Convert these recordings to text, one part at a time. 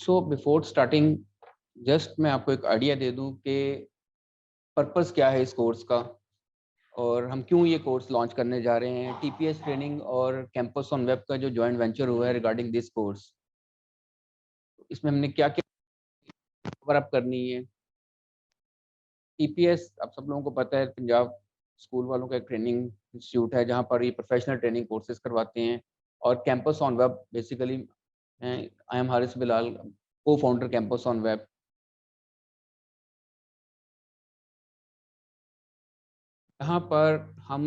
So before starting just मैं आपको एक आइडिया दे दूं कि पर्पस क्या है इस कोर्स का और हम क्यों ये कोर्स लॉन्च करने जा रहे हैं। टीपीएस ट्रेनिंग और कैंपस ऑन वेब का जो जॉइंट वेंचर हुआ है रिगार्डिंग दिस कोर्स, इसमें हमने क्या क्या कवर अप करनी है। टीपीएस आप सब लोगों को पता है, पंजाब स्कूल वालों का एक ट्रेनिंग इंस्टीट्यूट है जहाँ पर ये प्रोफेशनल ट्रेनिंग कोर्सेज करवाते हैं। और campus on web basically I am Haris Bilal, को फाउंडर कैंपस ऑन वेब। यहाँ पर हम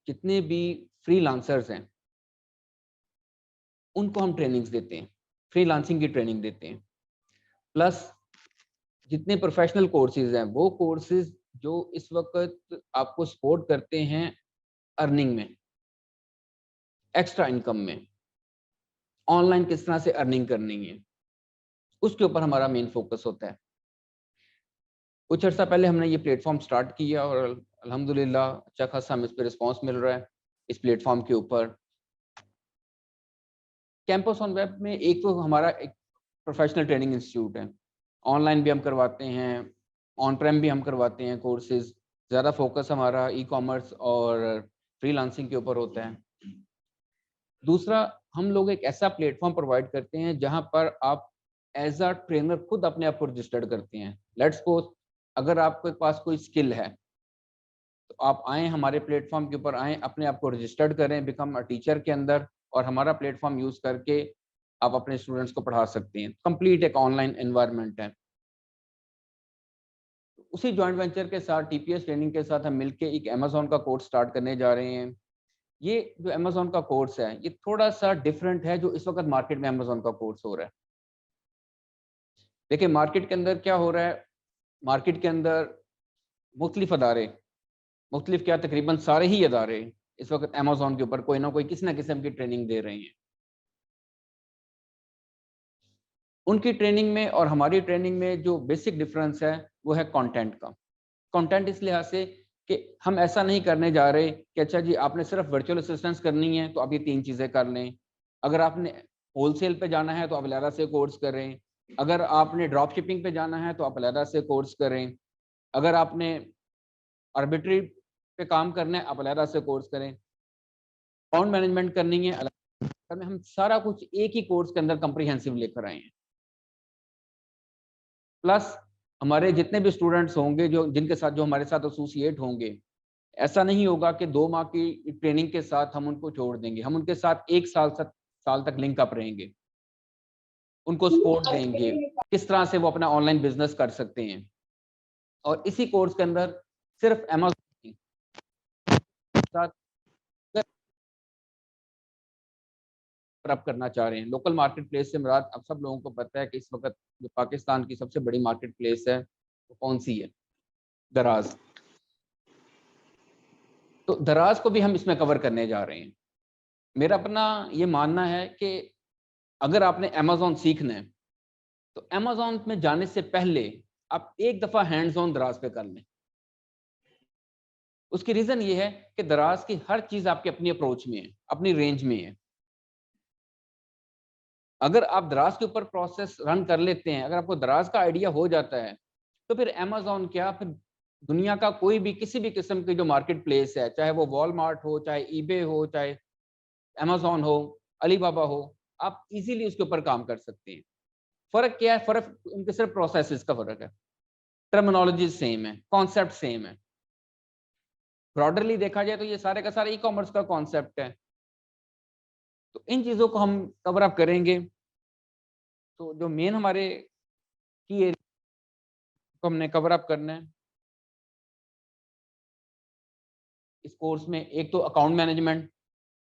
जितने भी फ्रीलांसर्स हैं उनको हम ट्रेनिंग्स देते हैं, फ्रीलांसिंग की ट्रेनिंग देते हैं। प्लस जितने प्रोफेशनल कोर्सेज हैं वो कोर्सेज जो इस वक्त आपको सपोर्ट करते हैं अर्निंग में, एक्स्ट्रा इनकम में, ऑनलाइन किस तरह से अर्निंग करनी है, उसके ऊपर हमारा मेन फोकस होता है। कुछ अर्सा पहले हमने ये प्लेटफॉर्म स्टार्ट किया और अल्हम्दुलिल्लाह अच्छा खासा हमें इस पर रिस्पॉन्स मिल रहा है। इस प्लेटफॉर्म के ऊपर कैंपस ऑन वेब में एक तो हमारा एक प्रोफेशनल ट्रेनिंग इंस्टीट्यूट है, ऑनलाइन भी हम करवाते हैं, ऑन प्रेम भी हम करवाते हैं कोर्सेज। ज़्यादा फोकस हमारा ई कॉमर्स और फ्रीलांसिंग के ऊपर होता है। दूसरा, हम लोग एक ऐसा प्लेटफॉर्म प्रोवाइड करते हैं जहां पर आप एज अ ट्रेनर खुद अपने आप को रजिस्टर्ड करते हैं। लेट्स सपोज अगर आपके पास कोई स्किल है तो आप आएँ हमारे प्लेटफॉर्म के ऊपर, आएँ अपने आप को रजिस्टर्ड करें, बिकम अ टीचर के अंदर, और हमारा प्लेटफॉर्म यूज़ करके आप अपने स्टूडेंट्स को पढ़ा सकते हैं। कंप्लीट एक ऑनलाइन एनवायरनमेंट है। उसी जॉइंट वेंचर के साथ टीपीएस ट्रेनिंग के साथ हम मिलके एक अमेज़न का कोर्स स्टार्ट करने जा रहे हैं। ये जो अमेज़न का कोर्स है ये थोड़ा-सा डिफरेंट है जो इस वक़्त मार्केट में अमेज़न का कोर्स हो रहा है। देखिए मार्केट के अंदर क्या हो रहा है, मार्केट के अंदर मुख्तलिफ अदारे, मुख्तलिफ क्या तकरीबन सारे ही अदारे इस वक़्त अमेज़न के ऊपर कोई ना कोई किसी न किस्म की ट्रेनिंग दे रहे हैं। उनकी ट्रेनिंग में और हमारी ट्रेनिंग में जो बेसिक डिफरेंस है वो है कंटेंट का। कंटेंट इस लिहाज से कि हम ऐसा नहीं करने जा रहे कि अच्छा जी आपने सिर्फ वर्चुअल असिस्टेंस करनी है तो आप ये 3 चीज़ें कर लें। अगर आपने होलसेल पे जाना है तो आप अलहदा से कोर्स करें। अगर आपने ड्रॉप शिपिंग पे जाना है तो आप अलहदा से कोर्स करें। अगर आपने आर्बिट्री पे काम करना है आप अलहदा से कोर्स करें। अकाउंट मैनेजमेंट करनी है अलग में, हम सारा कुछ एक ही कोर्स के अंदर कम्प्रिहेंसिव लेकर आए हैं। प्लस हमारे जितने भी स्टूडेंट्स होंगे जो जिनके साथ जो हमारे साथ एसोसिएट होंगे, ऐसा नहीं होगा कि 2 माह की ट्रेनिंग के साथ हम उनको छोड़ देंगे। हम उनके साथ 1 साल तक लिंक अप रहेंगे, उनको सपोर्ट देंगे, किस तरह से वो अपना ऑनलाइन बिजनेस कर सकते हैं। और इसी कोर्स के अंदर सिर्फ अमेज़न के साथ अप करना चाह रहे हैं। लोकल मार्केट प्लेस से मुराद आप सब लोगों को पता है कि इस वक्त जो पाकिस्तान की सबसे बड़ी मार्केट प्लेस है वो कौन सी है? दराज। तो दराज को भी हम इसमें कवर करने जा रहे हैं। मेरा अपना ये मानना है कि अगर आपने अमेज़न सीखना है तो अमेज़न में जाने से पहले आप एक दफ़ा हैंड्स ऑन दराज पे कर लें। उसकी रीज़न ये है कि दराज की हर चीज़ आपकी अपनी अप्रोच में है, अपनी रेंज में है। अगर आप दराज के ऊपर प्रोसेस रन कर लेते हैं, अगर आपको दराज का आइडिया हो जाता है, तो फिर अमेज़न क्या, फिर दुनिया का कोई भी किसी भी किस्म की जो मार्केट प्लेस है, चाहे वो वॉलमार्ट हो, चाहे ईबे हो, चाहे अमेज़न हो, अलीबाबा हो, आप इज़िली उसके ऊपर काम कर सकते हैं। फ़र्क क्या है? फ़र्क उनके सिर्फ प्रोसेसेस का फ़र्क है। टर्मिनोलॉजी सेम है, कॉन्सेप्ट सेम है। ब्रॉडरली देखा जाए तो ये सारे का सारा ई-कॉमर्स का कॉन्सेप्ट है। तो इन चीज़ों को हम कवर अप करेंगे। तो जो मेन हमारे की एरिया को हमने कवर अप करना है इस कोर्स में, एक तो अकाउंट मैनेजमेंट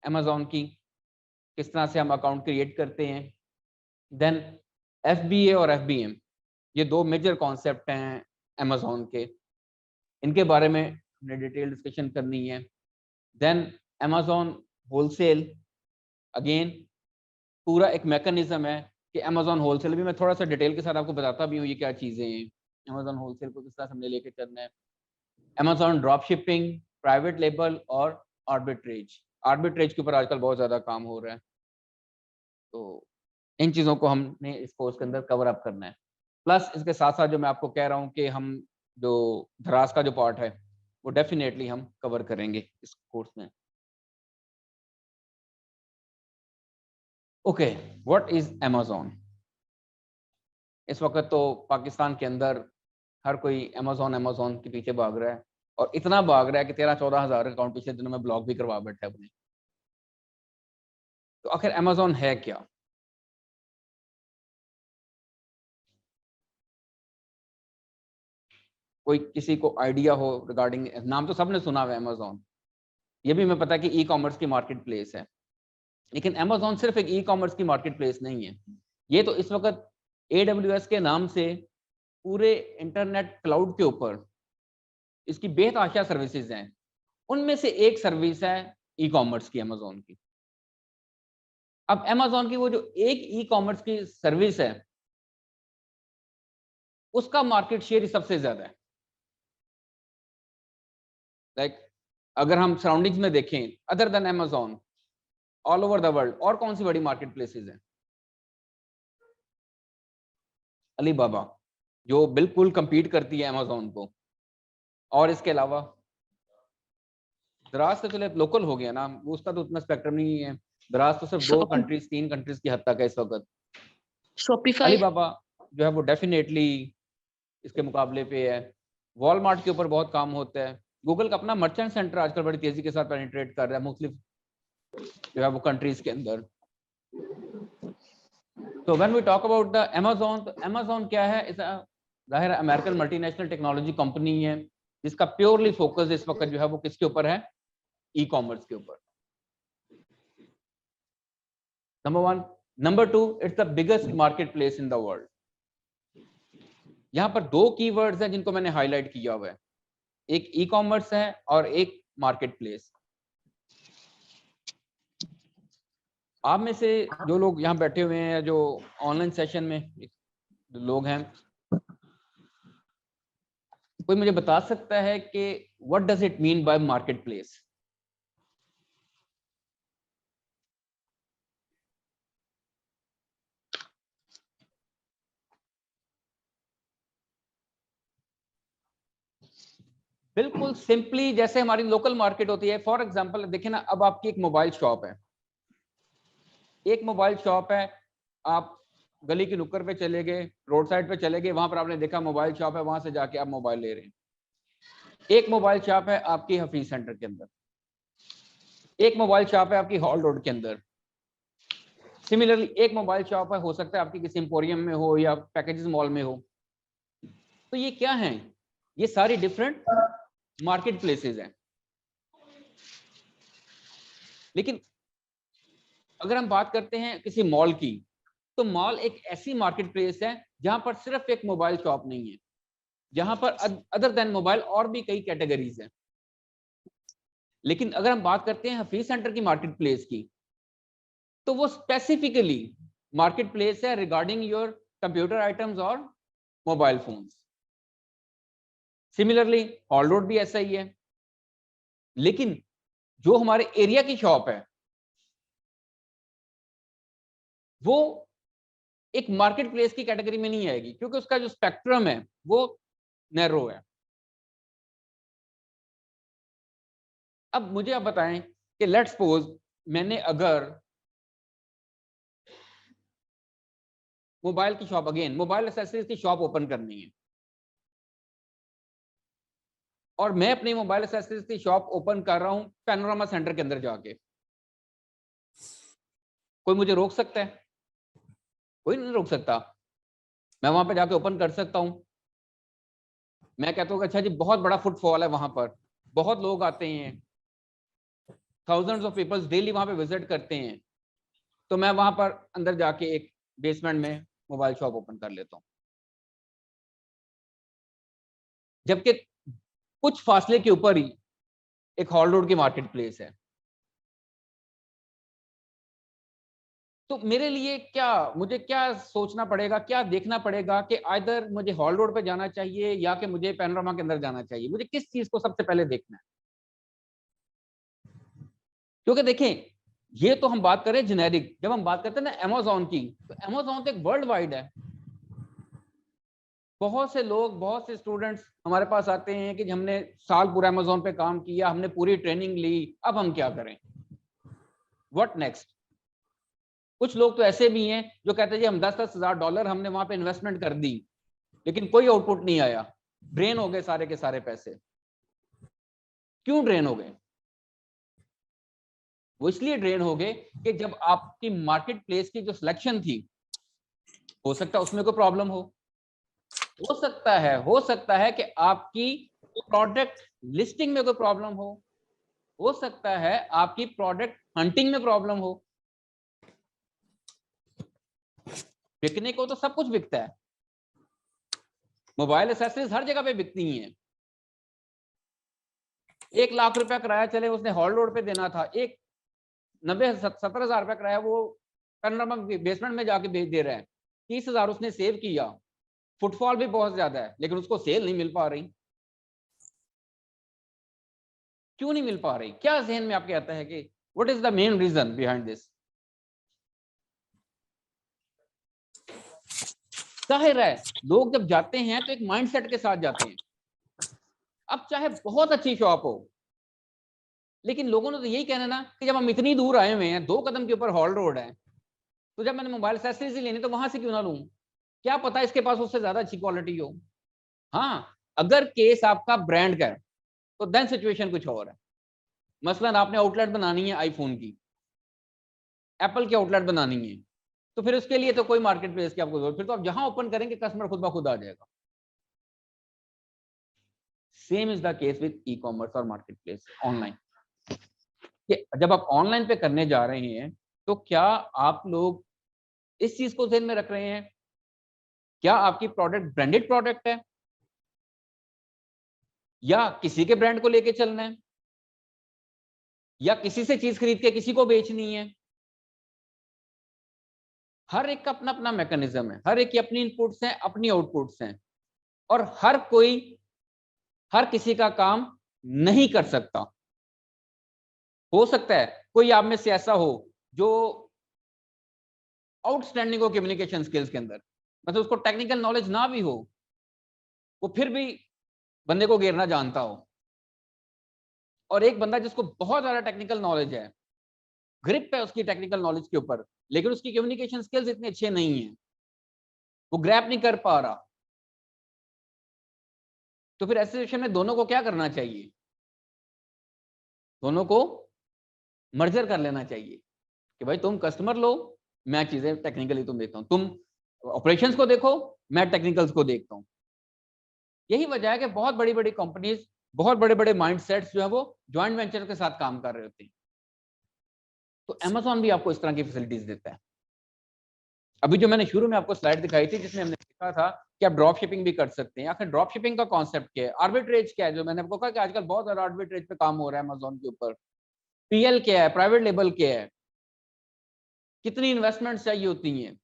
अमेज़न की, किस तरह से हम अकाउंट क्रिएट करते हैं। देन एफबीए और एफबीएम, ये 2 मेजर कॉन्सेप्ट हैं अमेज़न के। इनके बारे में हमने डिटेल डिस्कशन करनी है। देन अमेज़न होलसेल, अगेन पूरा एक मैकेनिज्म है कि अमेज़न होलसेल भी मैं थोड़ा-सा डिटेल के साथ आपको बताता भी हूँ ये क्या चीज़ें हैं। अमेज़न होलसेल को किस तरह से हमने लेके चलना है। Amazon drop shipping, private label और आर्बिट्रेज। आर्बिट्रेज के ऊपर आजकल बहुत ज़्यादा काम हो रहा है। तो इन चीजों को हमने इस कोर्स के अंदर कवर अप करना है। प्लस इसके साथ साथ जो मैं आपको कह रहा हूँ कि हम जो दराज का जो पार्ट है वो डेफिनेटली हम कवर करेंगे इस कोर्स में। Okay, what is Amazon? इस वक्त तो पाकिस्तान के अंदर हर कोई अमेजोन के पीछे भाग रहा है, और इतना भाग रहा है कि 13-14 हज़ार अकाउंट पिछले दिनों में ब्लॉक भी करवा बैठा है अपने। तो आखिर Amazon है क्या? कोई किसी को आइडिया हो रिगार्डिंग? नाम तो सबने सुना हुआ है Amazon, ये भी मैं पता कि ई कॉमर्स की मार्केट प्लेस है, लेकिन Amazon सिर्फ एक ई कॉमर्स की मार्केट प्लेस नहीं है। ये तो इस वक्त AWS के नाम से पूरे इंटरनेट क्लाउड के ऊपर इसकी बेतहाशा सर्विसेज हैं, उनमें से एक सर्विस है ई कॉमर्स की, Amazon की। अब Amazon की वो जो एक ई कॉमर्स की सर्विस है उसका मार्केट शेयर ही सबसे ज्यादा है। लाइक अगर हम सराउंडिंग्स में देखें, other than Amazon all over the world और कौन सी बड़ी मार्केट प्लेसेस हैं? अलीबाबा, जो बिल्कुल compete करती है Amazon को, और इसके अलावा दराज तो चले लोकल हो गया ना, उसका तो उतना स्पेक्ट्रम नहीं है। दराज तो सिर्फ 2 कंट्रीज 3 कंट्रीज की हद तक है इस वक्त। शॉपिफाई अलीबाबा जो है वो डेफिनेटली इसके मुकाबले पे है। वॉलमार्ट के ऊपर बहुत काम होता है। गूगल का अपना मर्चेंट सेंटर आजकल बड़ी तेजी के साथ पेनिट्रेट कर रहा है मुख्तलिफ जो है वो कंट्रीज के अंदर। तो when we talk about the Amazon, तो Amazon क्या है? इस जाहिर है अमेरिकन मल्टीनेशनल टेक्नोलॉजी कंपनी है जिसका प्योरली फोकस इस वक्त जो है वो किसके ऊपर है? ई कॉमर्स के ऊपर। Number 1। Number 2, it's the biggest market place in the world. यहां पर 2 कीवर्ड्स हैं जिनको मैंने हाईलाइट किया हुआ है, एक ई कॉमर्स है और एक मार्केट प्लेस। आप में से जो लोग यहाँ बैठे हुए हैं, जो ऑनलाइन सेशन में जो लोग हैं, कोई मुझे बता सकता है कि what does it mean by market place? बिल्कुल सिंपली जैसे हमारी लोकल मार्केट होती है। फॉर एग्जांपल देखिए ना, अब आपकी एक मोबाइल शॉप है, एक मोबाइल शॉप है, आप गली की नुक्कड़ पे चले गए, रोड साइड पे चले गए, वहां पर आपने देखा मोबाइल शॉप है, वहां से जाके आप मोबाइल ले रहे हैं। एक मोबाइल शॉप है आपकी हफीज सेंटर के अंदर, एक मोबाइल शॉप है आपकी हॉल रोड के अंदर। सिमिलरली एक मोबाइल शॉप है, हो सकता है आपकी किसी एम्पोरियम में हो या पैकेजेस मॉल में हो। तो ये क्या है? ये सारी डिफरेंट मार्केट प्लेसेस हैं। लेकिन अगर हम बात करते हैं किसी मॉल की, तो मॉल एक ऐसी मार्केट प्लेस है जहां पर सिर्फ एक मोबाइल शॉप नहीं है, जहां पर अदर देन मोबाइल और भी कई कैटेगरीज हैं। लेकिन अगर हम बात करते हैं हफीज सेंटर की मार्केट प्लेस की, तो वो स्पेसिफिकली मार्केट प्लेस है रिगार्डिंग योर कंप्यूटर आइटम्स और mobile phones. Similarly hall road भी ऐसा ही है। लेकिन जो हमारे एरिया की शॉप है वो एक मार्केट प्लेस की कैटेगरी में नहीं आएगी, क्योंकि उसका जो स्पेक्ट्रम है वो नैरो है। अब मुझे आप बताएं कि लेट्स सपोज मैंने अगर मोबाइल की शॉप, अगेन मोबाइल एक्सेसरीज की शॉप ओपन करनी है, और मैं अपनी मोबाइल एक्सेसरीज की शॉप ओपन कर रहा हूं पैनोरामा सेंटर के अंदर जाके, कोई मुझे रोक सकता है? कोई नहीं रोक सकता। मैं वहां पे जाके ओपन कर सकता हूं। मैं कहता हूँ अच्छा जी, बहुत बड़ा फुटफॉल है वहां पर, बहुत लोग आते हैं, थाउजेंड्स ऑफ पीपल्स डेली वहां पे विजिट करते हैं, तो मैं वहां पर अंदर जाके एक बेसमेंट में मोबाइल शॉप ओपन कर लेता हूँ। जबकि कुछ फासले के ऊपर ही एक हॉल रोड की मार्केट प्लेस है। तो मेरे लिए क्या, मुझे क्या सोचना पड़ेगा, क्या देखना पड़ेगा कि आइदर मुझे हॉल रोड पे जाना चाहिए या कि मुझे पैनोरामा के अंदर जाना चाहिए? मुझे किस चीज को सबसे पहले देखना है? क्योंकि देखें, ये तो हम बात करें जेनेरिक। जब हम बात करते हैं ना अमेज़न की, तो अमेज़न तो एक वर्ल्ड वाइड है। बहुत से लोग, बहुत से स्टूडेंट्स हमारे पास आते हैं कि हमने साल पूरा अमेज़न पे काम किया, हमने पूरी ट्रेनिंग ली, अब हम क्या करें, व्हाट नेक्स्ट। कुछ लोग तो ऐसे भी हैं जो कहते हैं जी हम 10-10 हज़ार डॉलर हमने वहां पे इन्वेस्टमेंट कर दी, लेकिन कोई आउटपुट नहीं आया, ड्रेन हो गए सारे के सारे पैसे। क्यों ड्रेन हो गए? वो इसलिए ड्रेन हो गए कि जब आपकी मार्केट प्लेस की जो सिलेक्शन थी, हो सकता है उसमें कोई प्रॉब्लम हो सकता है कि आपकी प्रोडक्ट लिस्टिंग में कोई प्रॉब्लम हो सकता है आपकी प्रोडक्ट हंटिंग में प्रॉब्लम हो। बिकने को तो सब कुछ बिकता है, मोबाइल एक्सेसरीज हर जगह पे बिकती हैं। 1 लाख रुपया किराया चले उसने हॉल रोड पे देना था, एक 70 हजार रुपया किराया वो पैनोरामा बेसमेंट में जाके भेज दे रहा है, 30 हजार उसने सेव किया, फुटफॉल भी बहुत ज्यादा है, लेकिन उसको सेल नहीं मिल पा रही। क्यों नहीं मिल पा रही? क्या जहन में आपके आता है कि what is the main reason behind this? जाहिर है लोग जब जाते हैं तो एक माइंडसेट के साथ जाते हैं। अब चाहे बहुत अच्छी शॉप हो, लेकिन लोगों ने तो यही कहना ना कि जब हम इतनी दूर आए हुए हैं, 2 कदम के ऊपर हॉल रोड है, तो जब मैंने मोबाइल एक्सेसरीज ही लेनी तो वहां से क्यों ना लूं? क्या पता इसके पास उससे ज्यादा अच्छी क्वालिटी हो। हाँ, अगर केस आपका ब्रांड का है तो देन सिचुएशन कुछ और है। मसलन आपने आउटलेट बनानी है आईफोन की, एप्पल की आउटलेट बनानी है, तो फिर उसके लिए तो कोई मार्केट प्लेस की आपको जरूरत, फिर तो आप जहां ओपन करेंगे कस्टमर खुद ब खुद आ जाएगा। Same is the case with e commerce और मार्केट प्लेस ऑनलाइन। जब आप ऑनलाइन पे करने जा रहे हैं तो क्या आप लोग इस चीज को ध्यान में रख रहे हैं, क्या आपकी प्रोडक्ट ब्रांडेड प्रोडक्ट है या किसी के ब्रांड को लेके चलना है, या किसी से चीज खरीद के किसी को बेचनी है? हर एक का अपना अपना मैकेनिज्म है, हर एक की अपनी इनपुट्स हैं, अपनी आउटपुट्स हैं, और हर कोई हर किसी का काम नहीं कर सकता। हो सकता है कोई आप में से ऐसा हो जो आउटस्टैंडिंग हो कम्युनिकेशन स्किल्स के अंदर, मतलब उसको टेक्निकल नॉलेज ना भी हो, वो फिर भी बंदे को घेरना जानता हो, और एक बंदा जिसको बहुत ज्यादा टेक्निकल नॉलेज है, ग्रिप है उसकी टेक्निकल नॉलेज के ऊपर, लेकिन उसकी कम्युनिकेशन स्किल्स इतने अच्छे नहीं है, वो ग्रैप नहीं कर पा रहा। तो फिर ऐसे सिचुएशन में दोनों को क्या करना चाहिए? दोनों को मर्जर कर लेना चाहिए कि भाई तुम कस्टमर लो, मैं चीजें टेक्निकली तुम देखता हूं, तुम ऑपरेशंस को देखो, मैं टेक्निकल्स को देखता हूं। यही वजह है कि बहुत बड़ी बड़ी कंपनीज, बहुत बड़े बड़े माइंडसेट्स जो है वो जॉइंट वेंचर के साथ काम कर रहे होते हैं। तो अमेज़न भी आपको इस तरह की फैसिलिटीज देता है। अभी जो मैंने शुरू में आपको स्लाइड दिखाई थी जिसमें हमने देखा था कि आप ड्रॉप शिपिंग भी कर सकते हैं। आखिर ड्रॉप शिपिंग का कॉन्सेप्ट क्या है, आर्बिट्रेज क्या है, जो मैंने आपको कहा कि आजकल बहुत ज्यादा आर्बिट्रेज पे काम हो रहा है अमेज़न के ऊपर। पीएल क्या है, प्राइवेट लेबल क्या है, कितनी इन्वेस्टमेंट चाहिए होती हैं,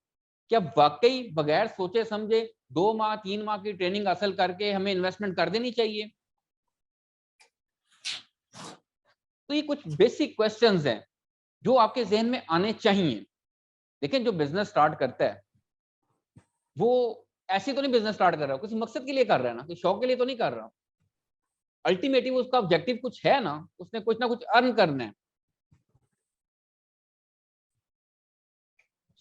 क्या वाकई बगैर सोचे समझे 2 माह 3 माह की ट्रेनिंग हासिल करके हमें इन्वेस्टमेंट कर देनी चाहिए? तो ये कुछ बेसिक क्वेश्चंस हैं जो आपके जहन में आने चाहिए। लेकिन जो बिजनेस स्टार्ट करता है वो ऐसे तो नहीं बिजनेस स्टार्ट कर रहा, किसी मकसद के लिए कर रहा है ना, किसी शौक के लिए तो नहीं कर रहा। अल्टीमेटली उसका ऑब्जेक्टिव कुछ है ना, उसने कुछ ना कुछ अर्न करना है।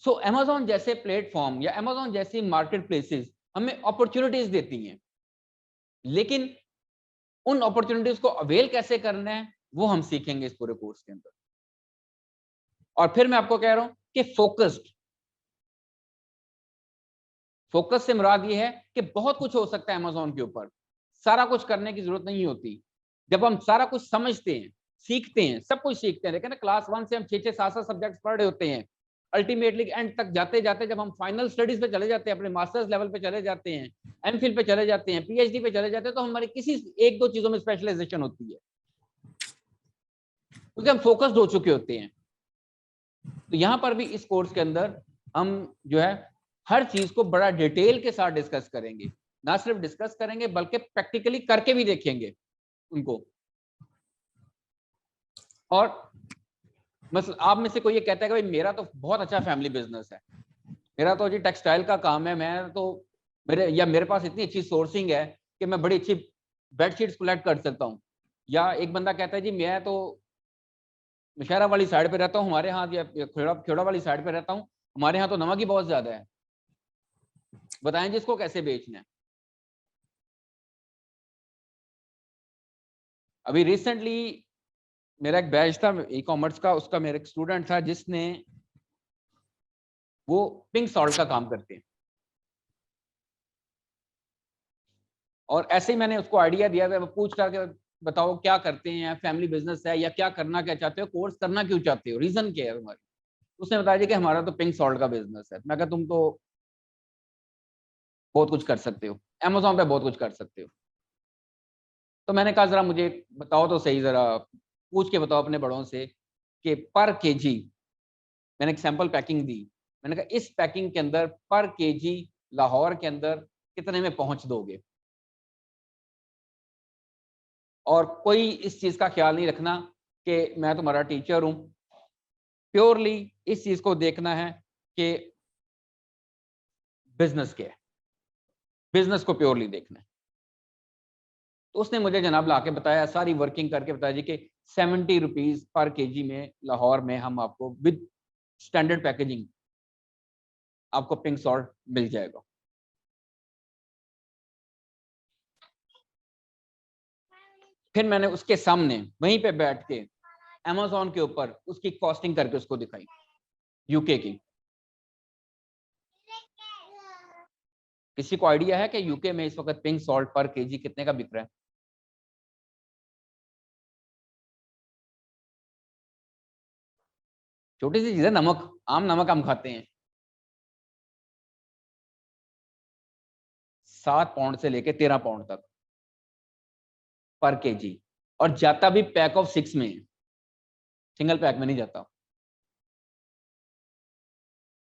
सो अमेज़न जैसे प्लेटफॉर्म या अमेज़न जैसी मार्केट प्लेसेस हमें अपॉर्चुनिटीज देती हैं, लेकिन उन अपॉर्चुनिटीज को अवेल कैसे करना है वो हम सीखेंगे इस पूरे कोर्स के अंदर। और फिर मैं आपको कह रहा हूं कि फोकस से मुराद ये है कि बहुत कुछ हो सकता है अमेज़न के ऊपर, सारा कुछ करने की जरूरत नहीं होती। जब हम सारा कुछ समझते हैं, सीखते हैं, सब कुछ सीखते हैं, देखिए ना क्लास 1 से हम 6-6 7-7 सब्जेक्ट्स पढ़ रहे होते हैं, अल्टीमेटली एंड तक जाते जाते जब हम फाइनल स्टडीज पे चले जाते हैं, अपने मास्टर्स लेवल पे चले जाते हैं, एमफिल पे चले जाते हैं, पीएचडी पे चले जाते हैं, तो हमारी किसी 1-2 चीजों में स्पेशलाइजेशन होती है, क्योंकि हम फोकस्ड हो चुके होते हैं। तो यहाँ पर भी इस कोर्स के अंदर हम जो है हर चीज को बड़ा डिटेल के साथ डिस्कस करेंगे, ना सिर्फ डिस्कस करेंगे बल्कि प्रैक्टिकली करके भी देखेंगे उनको। और बस आप में से कोई ये कहता है कि भाई मेरा तो बहुत अच्छा फैमिली बिजनेस है, मेरा तो जी टेक्सटाइल का काम है, मैं तो मेरे पास इतनी अच्छी सोर्सिंग है कि मैं बड़ी अच्छी बेडशीट्स कलेक्ट कर सकता हूँ। या एक बंदा कहता है जी मैं तो मुशहरा वाली साइड पे रहता हूँ, हमारे यहाँ या खेड़ा खेड़ा वाली साइड पे रहता हूँ, हमारे यहाँ तो नमक ही बहुत ज्यादा है, बताएं जी इसको कैसे बेचना है। अभी रिसेंटली मेरा एक बैच था ई कॉमर्स का, उसका मेरा एक स्टूडेंट था जिसने, वो पिंक सॉल्ट का काम करते हैं, और ऐसे ही मैंने उसको आइडिया दिया, वो पूछ करके बताओ क्या करते हैं, फैमिली बिजनेस है या क्या करना क्या चाहते हो, कोर्स करना क्यों चाहते हो, रीजन क्या है तुम्हारी। उसने बताया जी कि हमारा तो पिंक सॉल्ट का बिजनेस है। मैं कहा तुम तो बहुत कुछ कर सकते हो, अमेजोन पे बहुत कुछ कर सकते हो। तो मैंने कहा जरा मुझे बताओ तो सही, जरा पूछ के बताओ अपने बड़ों से कि पर केजी, मैंने एक सैंपल पैकिंग दी, मैंने कहा इस पैकिंग के अंदर पर केजी लाहौर के अंदर कितने में पहुंच दोगे। और कोई इस चीज का ख्याल नहीं रखना कि मैं तुम्हारा टीचर हूं, प्योरली इस चीज को देखना है कि बिजनेस क्या है, बिजनेस को प्योरली देखना है। तो उसने मुझे जनाब ला के बताया, सारी वर्किंग करके बताया जी कि 70 रुपीज पर केजी में लाहौर में हम आपको विद स्टैंडर्ड पैकेजिंग आपको पिंक सॉल्ट मिल जाएगा। फिर मैंने उसके सामने वहीं पे बैठ के अमेजोन के ऊपर उसकी कॉस्टिंग करके उसको दिखाई, यूके की। किसी को आइडिया है कि यूके में इस वक्त पिंक सॉल्ट पर केजी कितने का बिक रहा है? छोटी सी चीज है, नमक, आम नमक हम खाते हैं, 7 पाउंड से लेके 13 पाउंड तक पर केजी। और जाता भी पैक ऑफ 6 में है, सिंगल पैक में नहीं जाता।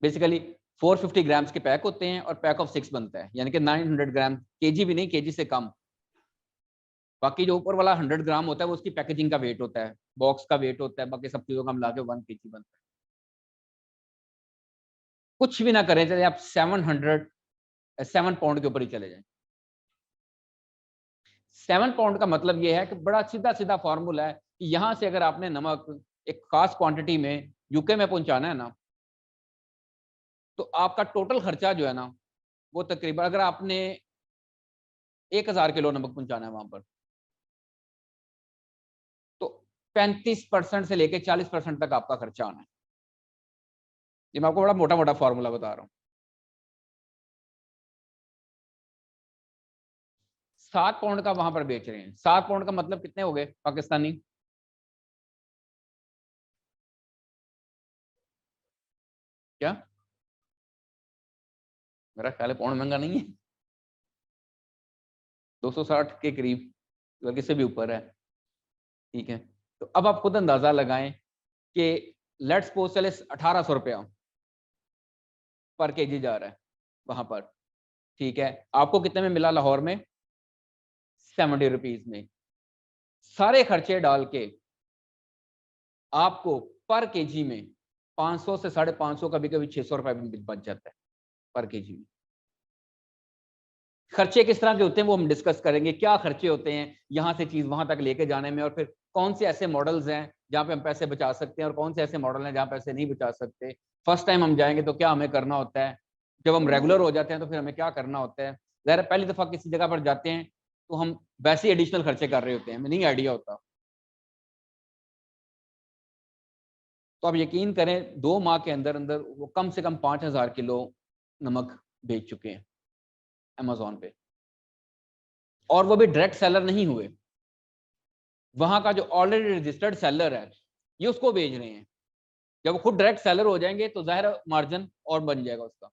बेसिकली 450 ग्राम्स के पैक होते हैं और पैक ऑफ 6 बनता है, यानी कि 900 ग्राम, केजी भी नहीं, केजी से कम। बाकी जो ऊपर वाला 100 ग्राम होता है वो उसकी पैकेजिंग का वेट होता है, बॉक्स का वेट होता है, बाकी सब चीजों का मिला के 1 केजी बनता है। कुछ भी ना करें, चले आप 7 पाउंड के ऊपर ही चले जाएं। 7 पाउंड का मतलब ये है कि बड़ा सीधा सीधा फॉर्मूला है कि यहां से अगर आपने नमक एक खास क्वांटिटी में यूके में पहुंचाना है ना, तो आपका टोटल खर्चा जो है ना, वो तकरीबन अगर आपने 1000 किलो नमक पहुंचाना है वहां पर, तो 35% से लेकर 40% तक आपका खर्चा आना है। ये मैं आपको बड़ा मोटा मोटा फॉर्मूला बता रहा हूँ। 7 पाउंड का वहां पर बेच रहे हैं, 7 पाउंड का मतलब कितने हो गए पाकिस्तानी? क्या, मेरा ख्याल है पाउंड महंगा नहीं है, 260 के करीब, बल्कि से भी ऊपर है। ठीक है, तो अब आप खुद अंदाजा लगाएं कि लेट्स सपोज चले 1800 रुपया पर केजी जा रहा है वहां पर। ठीक है, आपको कितने में मिला लाहौर में? 70 रुपीज में। सारे खर्चे डाल के आपको पर केजी में 500 से 550, कभी कभी 600 रुपए में बच जाता है पर केजी में। खर्चे किस तरह के होते हैं वो हम डिस्कस करेंगे, क्या खर्चे होते हैं यहां से चीज वहां तक लेके जाने में, और फिर कौन से ऐसे मॉडल्स हैं जहां पे हम पैसे बचा सकते हैं और कौन से ऐसे मॉडल हैं जहां पैसे नहीं बचा सकते। फर्स्ट टाइम हम जाएंगे तो क्या हमें करना होता है, जब हम रेगुलर हो जाते हैं तो फिर हमें क्या करना होता है। ज़ाहिर है पहली दफा किसी जगह पर जाते हैं तो हम वैसे ही एडिशनल खर्चे कर रहे होते हैं, हमें नहीं आइडिया होता। तो आप यकीन करें 2 माह के अंदर अंदर वो कम से कम 5000 किलो नमक बेच चुके हैं अमेजोन पे, और वो भी डायरेक्ट सेलर नहीं हुए, वहां का जो ऑलरेडी रजिस्टर्ड सेलर है ये उसको भेज रहे हैं। जब वो खुद डायरेक्ट सेलर हो जाएंगे तो जाहिर मार्जिन और बन जाएगा उसका।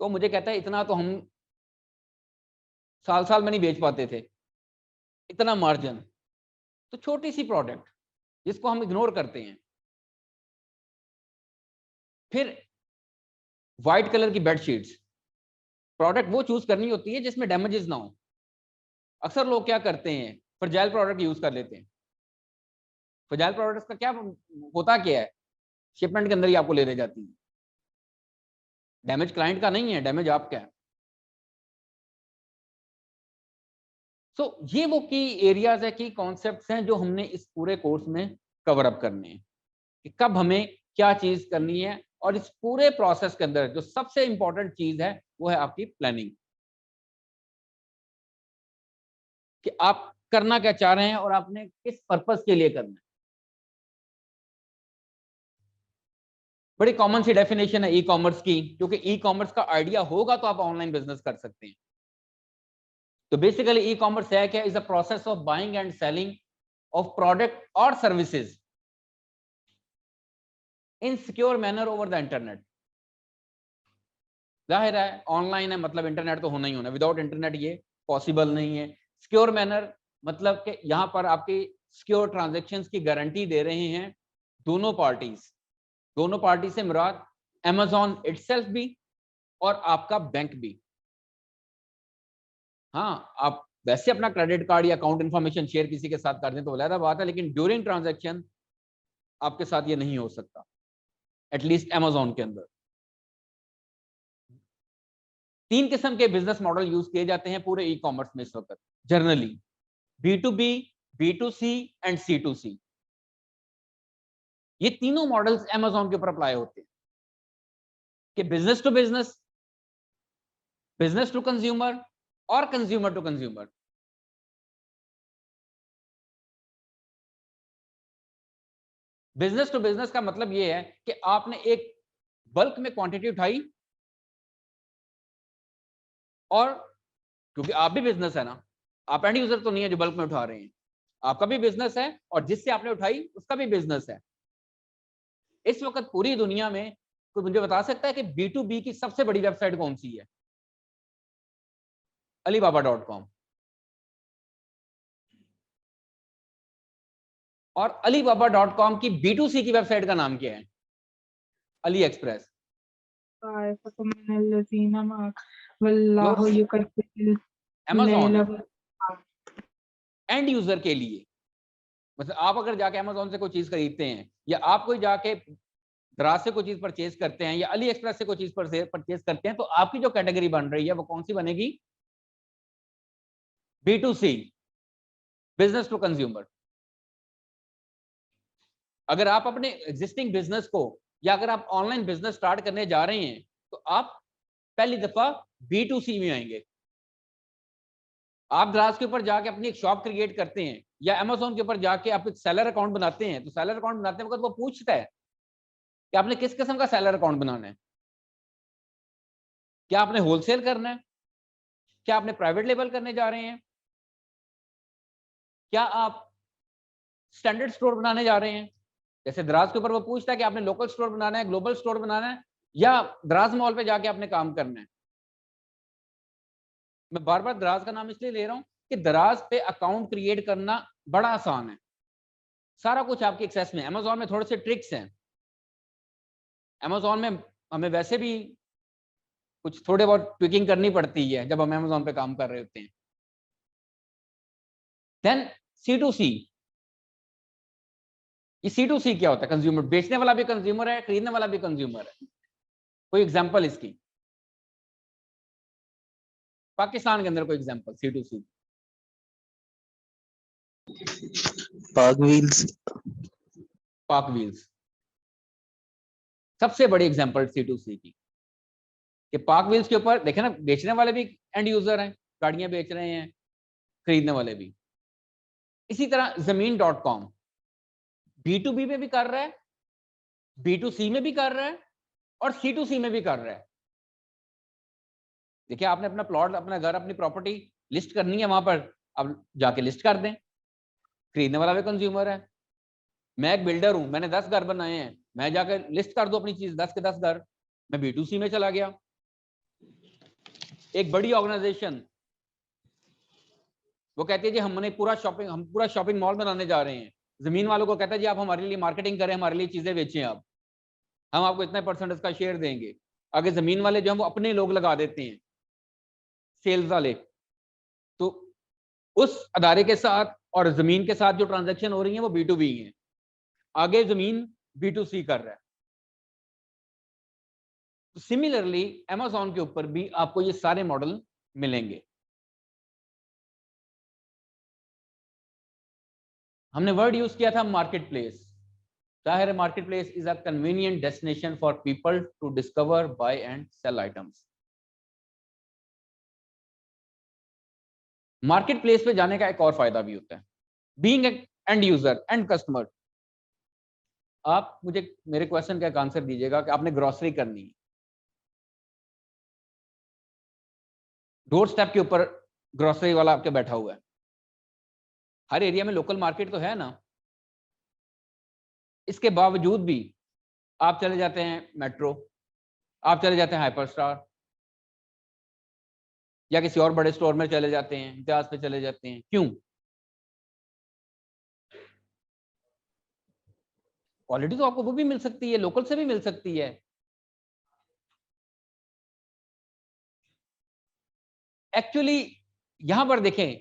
तो मुझे कहता है इतना तो हम साल साल में नहीं बेच पाते थे, इतना मार्जिन। तो छोटी सी प्रोडक्ट जिसको हम इग्नोर करते हैं। फिर व्हाइट कलर की बेडशीट्स, प्रोडक्ट वो चूज करनी होती है जिसमें डैमेजेस ना हो। अक्सर लोग क्या करते हैं, फ्रजाइल प्रोडक्ट यूज कर लेते हैं, फ्रेजाइल प्रोडक्ट्स का क्या होता क्या है, शिपमेंट के अंदर ही आपको ले ले जाती है। डैमेज क्लाइंट का नहीं है, डैमेज आपका है। सो ये वो की एरियाज है, की कॉन्सेप्ट्स हैं जो हमने इस पूरे कोर्स में कवर अप करने हैं कि कब हमें क्या चीज करनी है। और इस पूरे प्रोसेस के अंदर जो सबसे इंपॉर्टेंट चीज है वो है आपकी प्लानिंग, कि आप करना क्या चाह रहे हैं और आपने किस पर्पस के लिए करना है। बड़ी कॉमन सी डेफिनेशन है ई कॉमर्स की, क्योंकि ई कॉमर्स का आइडिया होगा तो आप ऑनलाइन बिजनेस कर सकते हैं। तो बेसिकली ई कॉमर्स है क्या, is a process of buying and selling of product और services in secure manner over the internet. जाहिर है ऑनलाइन है मतलब इंटरनेट तो होना ही होना, विदाउट इंटरनेट ये पॉसिबल नहीं है। सिक्योर मैनर मतलब कि यहां पर आपकी सिक्योर ट्रांजैक्शंस की गारंटी दे रहे हैं दोनों पार्टीज। दोनों पार्टी से मुराद अमेजॉन इटसेल्फ भी और आपका बैंक भी। हाँ, आप वैसे अपना क्रेडिट कार्ड या अकाउंट इन्फॉर्मेशन शेयर किसी के साथ कर दें तो अलग बात है, लेकिन ड्यूरिंग ट्रांजैक्शन आपके साथ ये नहीं हो सकता, एटलीस्ट अमेजॉन के अंदर। 3 किस्म के बिजनेस मॉडल यूज किए जाते हैं पूरे ई कॉमर्स में इस वक्त generally, B2B, B2C and C2C। ये तीनों मॉडल्स अमेजॉन के ऊपर अप्लाई होते हैं कि business to business, business to consumer और consumer to consumer. Business to business का मतलब यह है कि आपने एक बल्क में क्वांटिटी उठाई, और क्योंकि आप भी बिजनेस है ना, आप एंड यूजर तो नहीं है जो बल्क में उठा रहे हैं, आपका भी बिजनेस है और जिससे आपने उठाई उसका भी बिजनेस है। इस वक्त पूरी दुनिया में कोई मुझे बता सकता है कि B2B की सबसे बड़ी वेबसाइट कौन सी है? Alibaba.com। और Alibaba.com की B2C की वेबसाइट का नाम क्या है? अली एक्सप्रेस। अमेजॉन है एंड यूजर के लिए। मतलब आप अगर जाके अमेजॉन से कोई चीज खरीदते हैं, या आप कोई जाके दराज से कोई चीज परचेज करते हैं, या अली एक्सप्रेस से कोई चीज परचेज करते हैं, तो आपकी जो कैटेगरी बन रही है वो कौन सी बनेगी? B2C, business to consumer. अगर आप अपने एग्जिस्टिंग बिजनेस को, या अगर आप ऑनलाइन बिजनेस स्टार्ट करने जा रहे हैं, तो आप पहली दफा B2C में आएंगे। आप दराज के ऊपर जाके अपनी एक शॉप क्रिएट करते हैं, या अमेजोन के ऊपर जाके आप एक सेलर अकाउंट बनाते हैं, तो सेलर अकाउंट बनाते वक्त वो पूछता है कि आपने किस किस्म का सेलर अकाउंट बनाना है। क्या आपने होलसेल करना है? क्या आपने प्राइवेट लेबल करने जा रहे हैं? क्या आप स्टैंडर्ड स्टोर बनाने जा रहे हैं? जैसे दराज के ऊपर वो पूछता है कि आपने लोकल स्टोर बनाना है, ग्लोबल स्टोर बनाना है, या दराज मॉल पे जाके आपने काम करना है। मैं बार बार दराज का नाम इसलिए ले रहा हूं कि दराज पे अकाउंट क्रिएट करना बड़ा आसान है, सारा कुछ आपके एक्सेस में। अमेजोन में थोड़े से ट्रिक्स हैं, अमेजोन में हमें वैसे भी कुछ थोड़े बहुत ट्विकिंग करनी पड़ती है जब हम अमेजोन पे काम कर रहे होते हैं। Then C2C। ये C2C क्या होता है? कंज्यूमर, बेचने वाला भी कंज्यूमर है, खरीदने वाला भी कंज्यूमर है। कोई एग्जांपल इसकी, पाकिस्तान के अंदर कोई एग्जांपल C2C? पाक व्हील्स। पाक व्हील्स सबसे बड़ी एग्जांपल C2C की, कि पाक व्हील्स के ऊपर देखे ना, बेचने वाले भी एंड यूजर हैं, गाड़ियां बेच रहे हैं, खरीदने वाले भी। इसी तरह Zameen.com B2B में भी कर रहा है, B2C में भी कर रहा है, और C2C में भी कर रहा है। देखिए, आपने अपना प्लॉट, अपना घर, अपनी प्रॉपर्टी लिस्ट करनी है वहां पर, अब जाके लिस्ट कर दें। खरीदने वाला भी कंज्यूमर है। मैं एक बिल्डर हूं, मैंने 10 घर बनाए हैं, मैं जाकर लिस्ट कर दूं अपनी चीज 10 के 10 घर, मैं B2C में चला गया। एक बड़ी ऑर्गेनाइजेशन वो कहती है जी हम पूरा शॉपिंग मॉल बनाने जा रहे हैं, जमीन वालों को कहता है जी आप हमारे लिए मार्केटिंग करें, हमारे लिए चीजें बेचें, आप हम आपको इतना परसेंटेज का शेयर देंगे। आगे जमीन वाले जो हम वो अपने लोग लगा देते हैं, सेल्स वाले। तो उस अदारे के साथ और जमीन के साथ जो ट्रांजैक्शन हो रही है वो B2B है। आगे जमीन B2C कर रहा है। सिमिलरली Amazon के ऊपर भी आपको ये सारे मॉडल मिलेंगे। हमने वर्ड यूज किया था मार्केट प्लेस। जाहिर है market place is a convenient destination for people to discover, buy and sell items. Market place पे जाने का एक और फायदा भी होता है, being end user and customer. आप मुझे मेरे क्वेश्चन का एक आंसर दीजिएगा कि आपने ग्रोसरी करनी है, डोर स्टेप के ऊपर ग्रोसरी वाला आपके बैठा हुआ है। हर एरिया में लोकल मार्केट तो है ना, इसके बावजूद भी आप चले जाते हैं मेट्रो, आप चले जाते हैं हाइपर स्टार, या किसी और बड़े स्टोर में चले जाते हैं, इम्तियाज पे चले जाते हैं। क्यों? क्वालिटी तो आपको वो भी मिल सकती है, लोकल से भी मिल सकती है। एक्चुअली यहां पर देखें,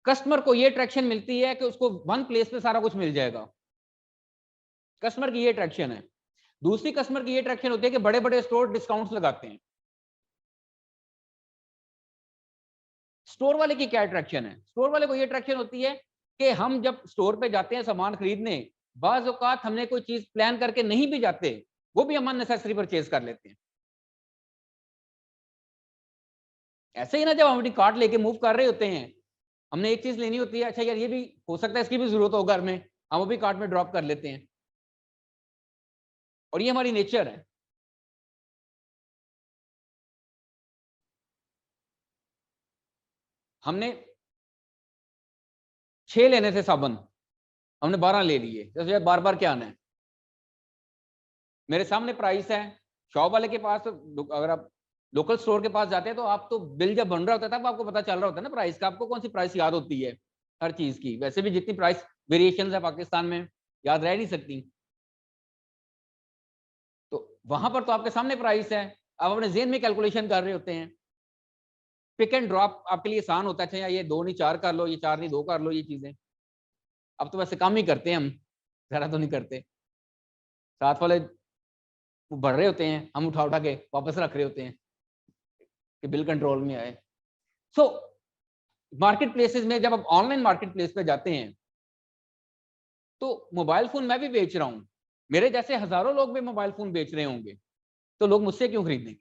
कस्टमर को ये अट्रैक्शन मिलती है कि उसको वन प्लेस पे सारा कुछ मिल जाएगा। कस्टमर की ये अट्रैक्शन है। दूसरी कस्टमर की ये अट्रैक्शन होती है कि बड़े बड़े स्टोर डिस्काउंट्स लगाते हैं। स्टोर वाले की क्या अट्रैक्शन है? स्टोर वाले को ये अट्रैक्शन होती है कि हम जब स्टोर पे जाते हैं सामान खरीदने, बाज औकात हमने कोई चीज प्लान करके नहीं भी जाते, वो भी हम अननेसेसरी परचेज कर लेते हैं। ऐसे ही ना, जब हम अपनी कार्ट लेके मूव कर रहे होते हैं, हमने एक चीज लेनी होती है, अच्छा यार ये भी हो सकता है इसकी भी जरूरत हो घर में, हम वो भी कार्ट में ड्रॉप कर लेते हैं। और ये हमारी नेचर है। हमने 6 लेने थे साबुन, हमने 12 ले लिए, तो बार बार क्या आना है? मेरे सामने प्राइस है, शॉप वाले के पास, अगर आप लोकल स्टोर के पास जाते हैं तो आप तो बिल जब बन रहा होता है तब आपको पता चल रहा होता है ना प्राइस का। आपको कौन सी प्राइस याद होती है हर चीज की? वैसे भी जितनी प्राइस वेरिएशन है पाकिस्तान में, याद रह नहीं सकती। तो वहां पर तो आपके सामने प्राइस है, आप अपने जेहन में कैलकुलेशन कर रहे होते हैं। पिक एंड ड्रॉप आपके लिए आसान होता है, अच्छा ये 2 नहीं 4 कर लो, ये 4 नहीं 2 कर लो, ये चीजें अब तो वैसे कम ही करते हैं हम, ज्यादा तो नहीं करते। साथ वाले वो भर रहे होते हैं, हम उठा उठा के वापस रख रहे होते हैं कि बिल कंट्रोल में आए। सो मार्केट प्लेसेस में जब आप ऑनलाइन मार्केट प्लेस पे जाते हैं तो मोबाइल फोन मैं भी बेच रहा हूं, मेरे जैसे हजारों लोग भी मोबाइल फोन बेच रहे होंगे, तो लोग मुझसे क्यों खरीदेंगे?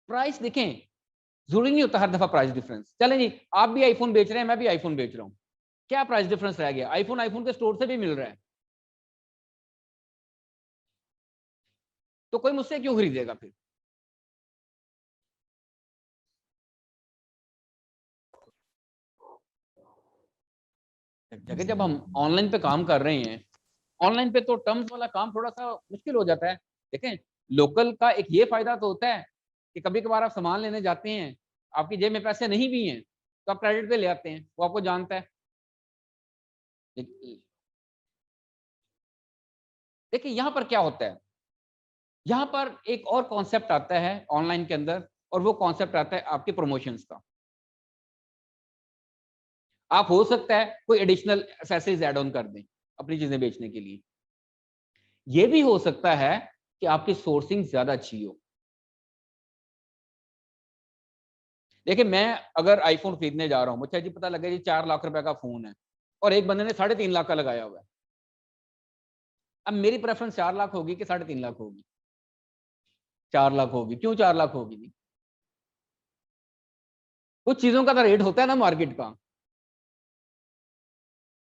प्राइस देखें, जरूरी नहीं होता हर दफा प्राइस डिफरेंस। चलें जी, आप भी आईफोन बेच रहे हैं, मैं भी आईफोन बेच रहा हूं, क्या प्राइस डिफरेंस रह गया? आईफोन आईफोन के स्टोर से भी मिल रहा है, तो कोई मुझसे क्यों खरीदेगा फिर? जगह जब हम ऑनलाइन पे काम कर रहे हैं, ऑनलाइन पे तो टर्म्स वाला काम थोड़ा सा मुश्किल हो जाता है। देखें, लोकल का एक ये फायदा तो होता है कि कभी कभार आप सामान लेने जाते हैं, आपकी जेब में पैसे नहीं भी हैं, तो आप क्रेडिट पे ले आते हैं, वो आपको जानता है। देखिए यहां पर क्या होता है, यहां पर एक और कॉन्सेप्ट आता है ऑनलाइन के अंदर, और वो कॉन्सेप्ट आता है आपके प्रमोशंस का। आप हो सकता है कोई एडिशनल एक्सेसरीज ऐड ऑन कर दें अपनी चीजें बेचने के लिए। ये भी हो सकता है कि आपकी सोर्सिंग ज्यादा अच्छी हो। देखिए, मैं अगर आईफोन खरीदने जा रहा हूं, मुझे जी पता लगे जी 4 लाख रुपए का फोन है, और एक बंदे ने 3.5 लाख का लगाया हुआ है। अब मेरी प्रेफरेंस 4 लाख होगी कि 3.5 लाख होगी? 4 लाख होगी। क्यों 4 लाख होगी जी? कुछ चीजों का तो रेट होता है ना मार्केट का।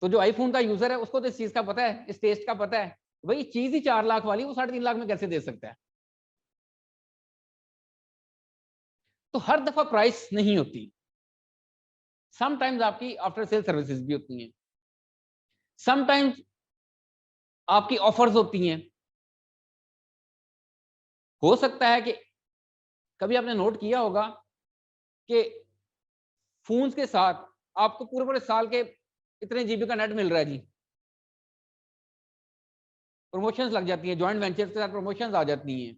तो जो आईफोन का यूजर है उसको तो इस चीज का पता है, इस टेस्ट का पता है, भाई चीज ही 4 लाख वाली वो 3.5 लाख में कैसे दे सकता है? तो हर दफा प्राइस नहीं होती, समटाइम्स आपकी आफ्टर सेल सर्विसेज भी होती हैं, समटाइम्स आपकी ऑफर्स होती हैं। हो सकता है कि कभी आपने नोट किया होगा कि फोन्स के साथ आपको पूरे पूरे साल के इतने जीबी का नेट मिल रहा है जी, प्रमोशंस लग जाती हैं, जॉइंट वेंचर्स के साथ प्रमोशंस आ जाती हैं।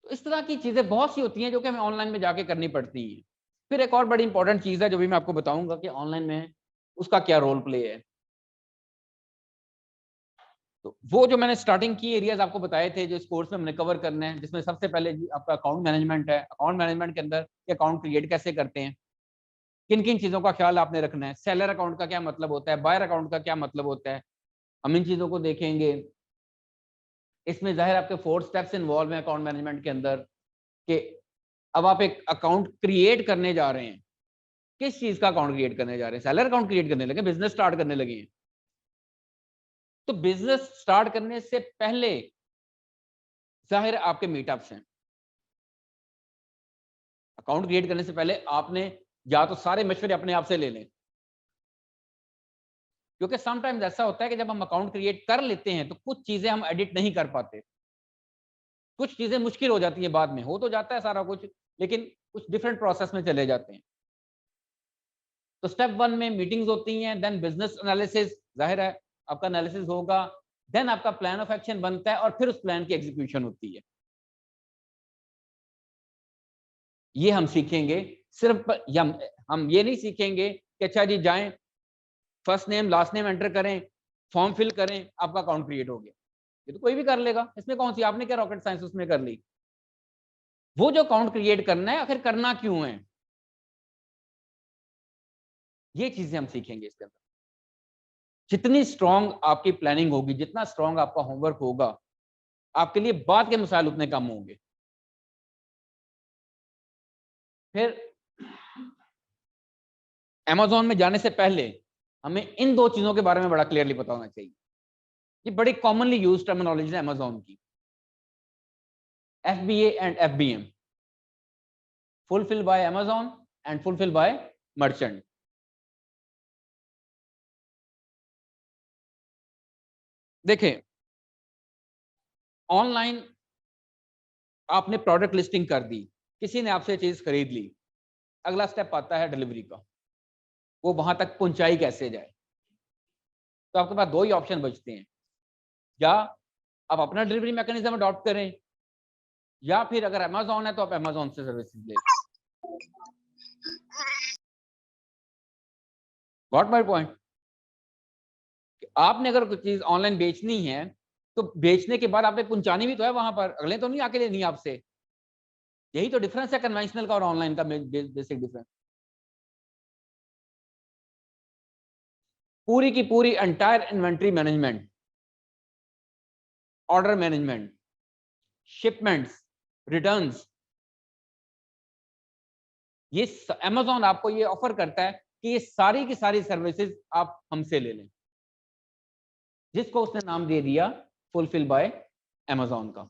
तो इस तरह की चीजें बहुत सी होती हैं जो कि हमें ऑनलाइन में जाके करनी पड़ती हैं। फिर एक और बड़ी इंपॉर्टेंट चीज है जो भी मैं आपको बताऊंगा कि ऑनलाइन में उसका क्या रोल प्ले है। तो वो जो मैंने स्टार्टिंग की एरियाज आपको बताए थे जो इस कोर्स में हमने कवर करने हैं, जिसमें सबसे पहले जी आपका अकाउंट मैनेजमेंट है। अकाउंट मैनेजमेंट के अंदर अकाउंट क्रिएट कैसे करते हैं, किन किन चीजों का ख्याल आपने रखना है, सेलर अकाउंट का क्या मतलब होता है, बायर अकाउंट का क्या मतलब होता है, हम इन चीजों को देखेंगे। इसमें जाहिर आपके 4 स्टेप्स इन्वॉल्व हैं अकाउंट मैनेजमेंट के अंदर कि अब आप एक अकाउंट क्रिएट करने जा रहे हैं। किस चीज का अकाउंट क्रिएट करने जा रहे हैं? सेलर अकाउंट क्रिएट करने लगे, बिजनेस स्टार्ट करने लगे हैं। तो बिजनेस स्टार्ट करने से पहले जाहिर आपके मीटअप्स हैं। अकाउंट क्रिएट करने से पहले आपने या तो सारे मशवरे अपने आप से ले लें, क्योंकि समटाइम्स ऐसा होता है कि जब हम अकाउंट क्रिएट कर लेते हैं तो कुछ चीजें हम एडिट नहीं कर पाते, कुछ चीजें मुश्किल हो जाती है, बाद में हो तो जाता है सारा कुछ, लेकिन कुछ डिफरेंट प्रोसेस में चले जाते हैं। तो स्टेप 1 में मीटिंग्स होती हैं, देन बिजनेस एनालिसिस, जाहिर है आपका एनालिसिस होगा, देन आपका प्लान ऑफ एक्शन बनता है और फिर उस प्लान की एग्जीक्यूशन होती है। ये हम सीखेंगे सिर्फ, या हम ये नहीं सीखेंगे कि अच्छा जी जाएं first name last name enter करें, फॉर्म फिल करें, आपका अकाउंट क्रिएट हो गया। ये तो कोई भी कर लेगा, इसमें कौन सी आपने क्या रॉकेट साइंस उसमें कर ली। वो जो अकाउंट क्रिएट करना है आखिर करना क्यों है, ये चीजें हम सीखेंगे इसके अंदर। जितनी स्ट्रांग आपकी प्लानिंग होगी, जितना स्ट्रांग आपका होमवर्क होगा, आपके लिए बाद के मसाइल उतने कम होंगे। फिर अमेज़न में जाने से पहले हमें इन 2 चीजों के बारे में बड़ा क्लियरली पता होना चाहिए। ये बड़ी कॉमनली यूज्ड टर्मिनोलॉजी है अमेज़न की, FBA and FBM, fulfil bye Amazon and fulfil bye merchant. देखें, ऑनलाइन आपने प्रोडक्ट लिस्टिंग कर दी, किसी ने आपसे चीज खरीद ली, अगला स्टेप आता है डिलीवरी का, वो वहां तक पहुंचाई कैसे जाए। तो आपके पास 2 ही ऑप्शन बचते हैं, या आप अपना डिलीवरी मैकेनिज्म अडॉप्ट करें, या फिर अगर अमेज़न है तो आप अमेज़न से सर्विसेज ले। Got my point? आपने अगर कुछ चीज ऑनलाइन बेचनी है तो बेचने के बाद आपने पहुंचानी भी तो है वहां पर, अगले तो नहीं आके लेनी आपसे। यही तो डिफरेंस है कन्वेंशनल का और ऑनलाइन का, बेसिक डिफरेंस। पूरी की पूरी entire inventory management, order management, shipments, returns, ये अमेज़न आपको ये ऑफर करता है कि ये सारी की सारी सर्विसेज आप हमसे ले लें, जिसको उसने नाम दे दिया फुलफिल बाय अमेज़न का।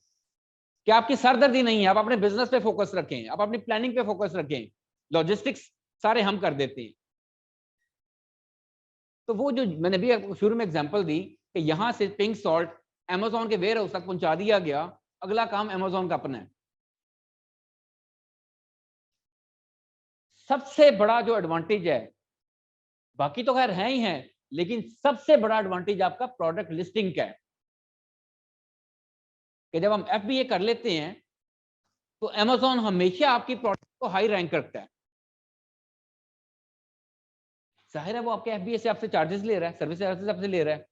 कि आपकी सरदर्दी नहीं है, आप अपने बिजनेस पे फोकस रखें, आप अपनी प्लानिंग पे फोकस रखें, लॉजिस्टिक्स सारे हम कर देते हैं। तो वो जो मैंने भी शुरू में एग्जांपल दी कि यहां से पिंक सॉल्ट अमेज़न के वेयर हाउस तक पहुंचा दिया गया, अगला काम अमेज़न का अपना है। सबसे बड़ा जो एडवांटेज है, बाकी तो खैर है ही है, लेकिन सबसे बड़ा एडवांटेज आपका प्रोडक्ट लिस्टिंग का है कि जब हम FBA कर लेते हैं तो अमेज़न हमेशा आपकी प्रोडक्ट को हाई रैंक रखता है। जाहिर है वो आपके FBA से आपसे चार्जेस ले रहा है, सर्विस चार्जेस आपसे ले रहा है,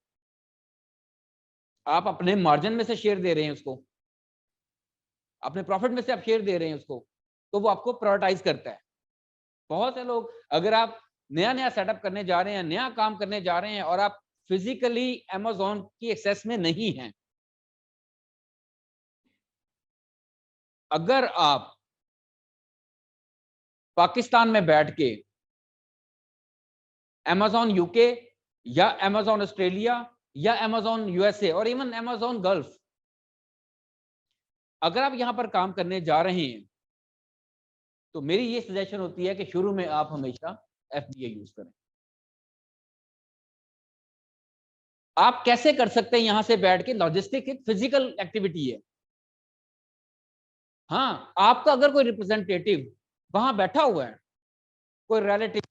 आप अपने मार्जिन में से शेयर दे रहे हैं उसको, अपने प्रॉफिट में से आप शेयर दे रहे हैं उसको, तो वो आपको प्रायोरिटाइज करता है। बहुत से लोग, अगर आप नया नया सेटअप करने जा रहे हैं, नया काम करने जा रहे हैं और आप फिजिकली अमेज़न की एक्सेस में नहीं हैं, अगर आप पाकिस्तान में बैठ के अमेज़न UK या अमेज़न ऑस्ट्रेलिया या अमेज़न USA और इवन अमेज़न गल्फ, अगर आप यहां पर काम करने जा रहे हैं तो मेरी ये सजेशन होती है कि शुरू में आप हमेशा FBA यूज करें। आप कैसे कर सकते हैं यहां से बैठ के, लॉजिस्टिक एक फिजिकल एक्टिविटी है। हाँ, आपका अगर कोई रिप्रेजेंटेटिव वहां बैठा हुआ है, कोई रिलेटिव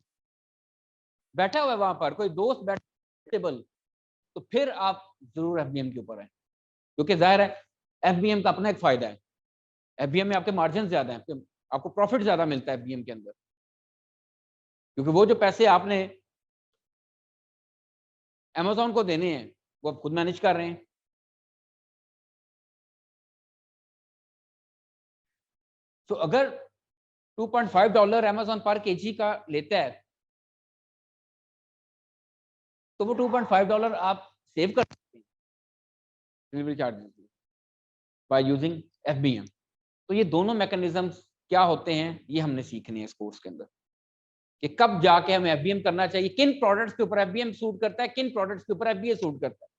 बैठा हुआ है वहां पर, कोई दोस्त बैठा, तो फिर आप जरूर FBM के ऊपर हैं, क्योंकि जाहिर है FBM का अपना एक फायदा है। FBM में आपके मार्जिन ज्यादा है, आपको प्रॉफिट ज्यादा मिलता है FBM के अंदर। क्योंकि वो जो पैसे आपने Amazon को देने हैं वो आप खुद मैनेज कर रहे हैं। तो अगर $2.5 Amazon पर केजी का लेता है तो वो $2.5 आप सेव कर सकते हैं delivery charges by using FBM। तो ये दोनों मैकेनिज्म्स क्या होते हैं ये हमने सीखने हैं इस कोर्स के अंदर, कि कब जाके हमें FBM करना चाहिए, किन प्रोडक्ट्स के ऊपर FBM सूट करता है, किन प्रोडक्ट्स के ऊपर FBA सूट करता है।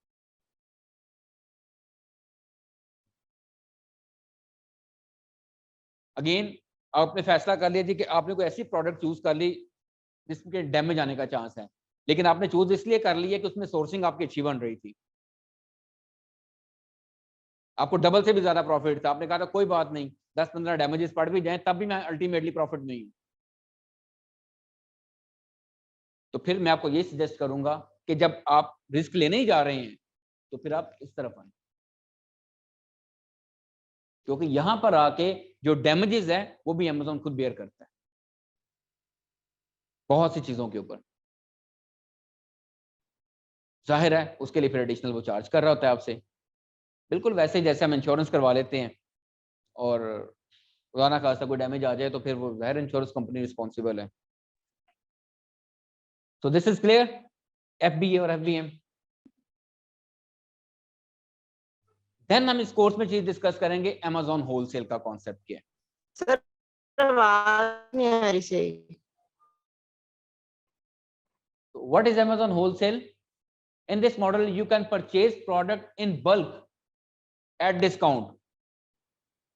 अगेन आपने फैसला कर लिया जी कि आपने कोई ऐसी प्रोडक्ट चूज कर ली जिसके डैमेज आने का चांस है, लेकिन आपने चूज इसलिए कर लिया कि उसमें सोर्सिंग आपकी अच्छी बन रही थी, आपको डबल से भी ज्यादा प्रॉफिट था, आपने कहा था कोई बात नहीं 10-15 डैमेजेस पड़ भी जाएं तब भी मैं अल्टीमेटली प्रॉफिट में ही हूं। तो फिर मैं आपको ये सजेस्ट करूंगा कि जब आप रिस्क लेने ही जा रहे हैं तो फिर आप इस तरफ आए, क्योंकि यहां पर आके जो डैमेजेस है वो भी Amazon खुद बेयर करता है बहुत सी चीजों के ऊपर। जाहिर है उसके लिए फिर एडिशनल वो चार्ज कर रहा होता है आपसे, बिल्कुल वैसे जैसे हम इंश्योरेंस करवा लेते हैं और खुदा ना खास्ता कोई डैमेज आ जाए तो फिर वो जाहिर इंश्योरेंस कंपनी रिस्पॉन्सिबल है। So this is clear FBA और FBM। देन हम इस कोर्स में चीज डिस्कस करेंगे Amazon होलसेल का कॉन्सेप्ट क्या है। सर आवाज नहीं आ रही सही। What is Amazon wholesale? In this model you can purchase product in bulk at discount,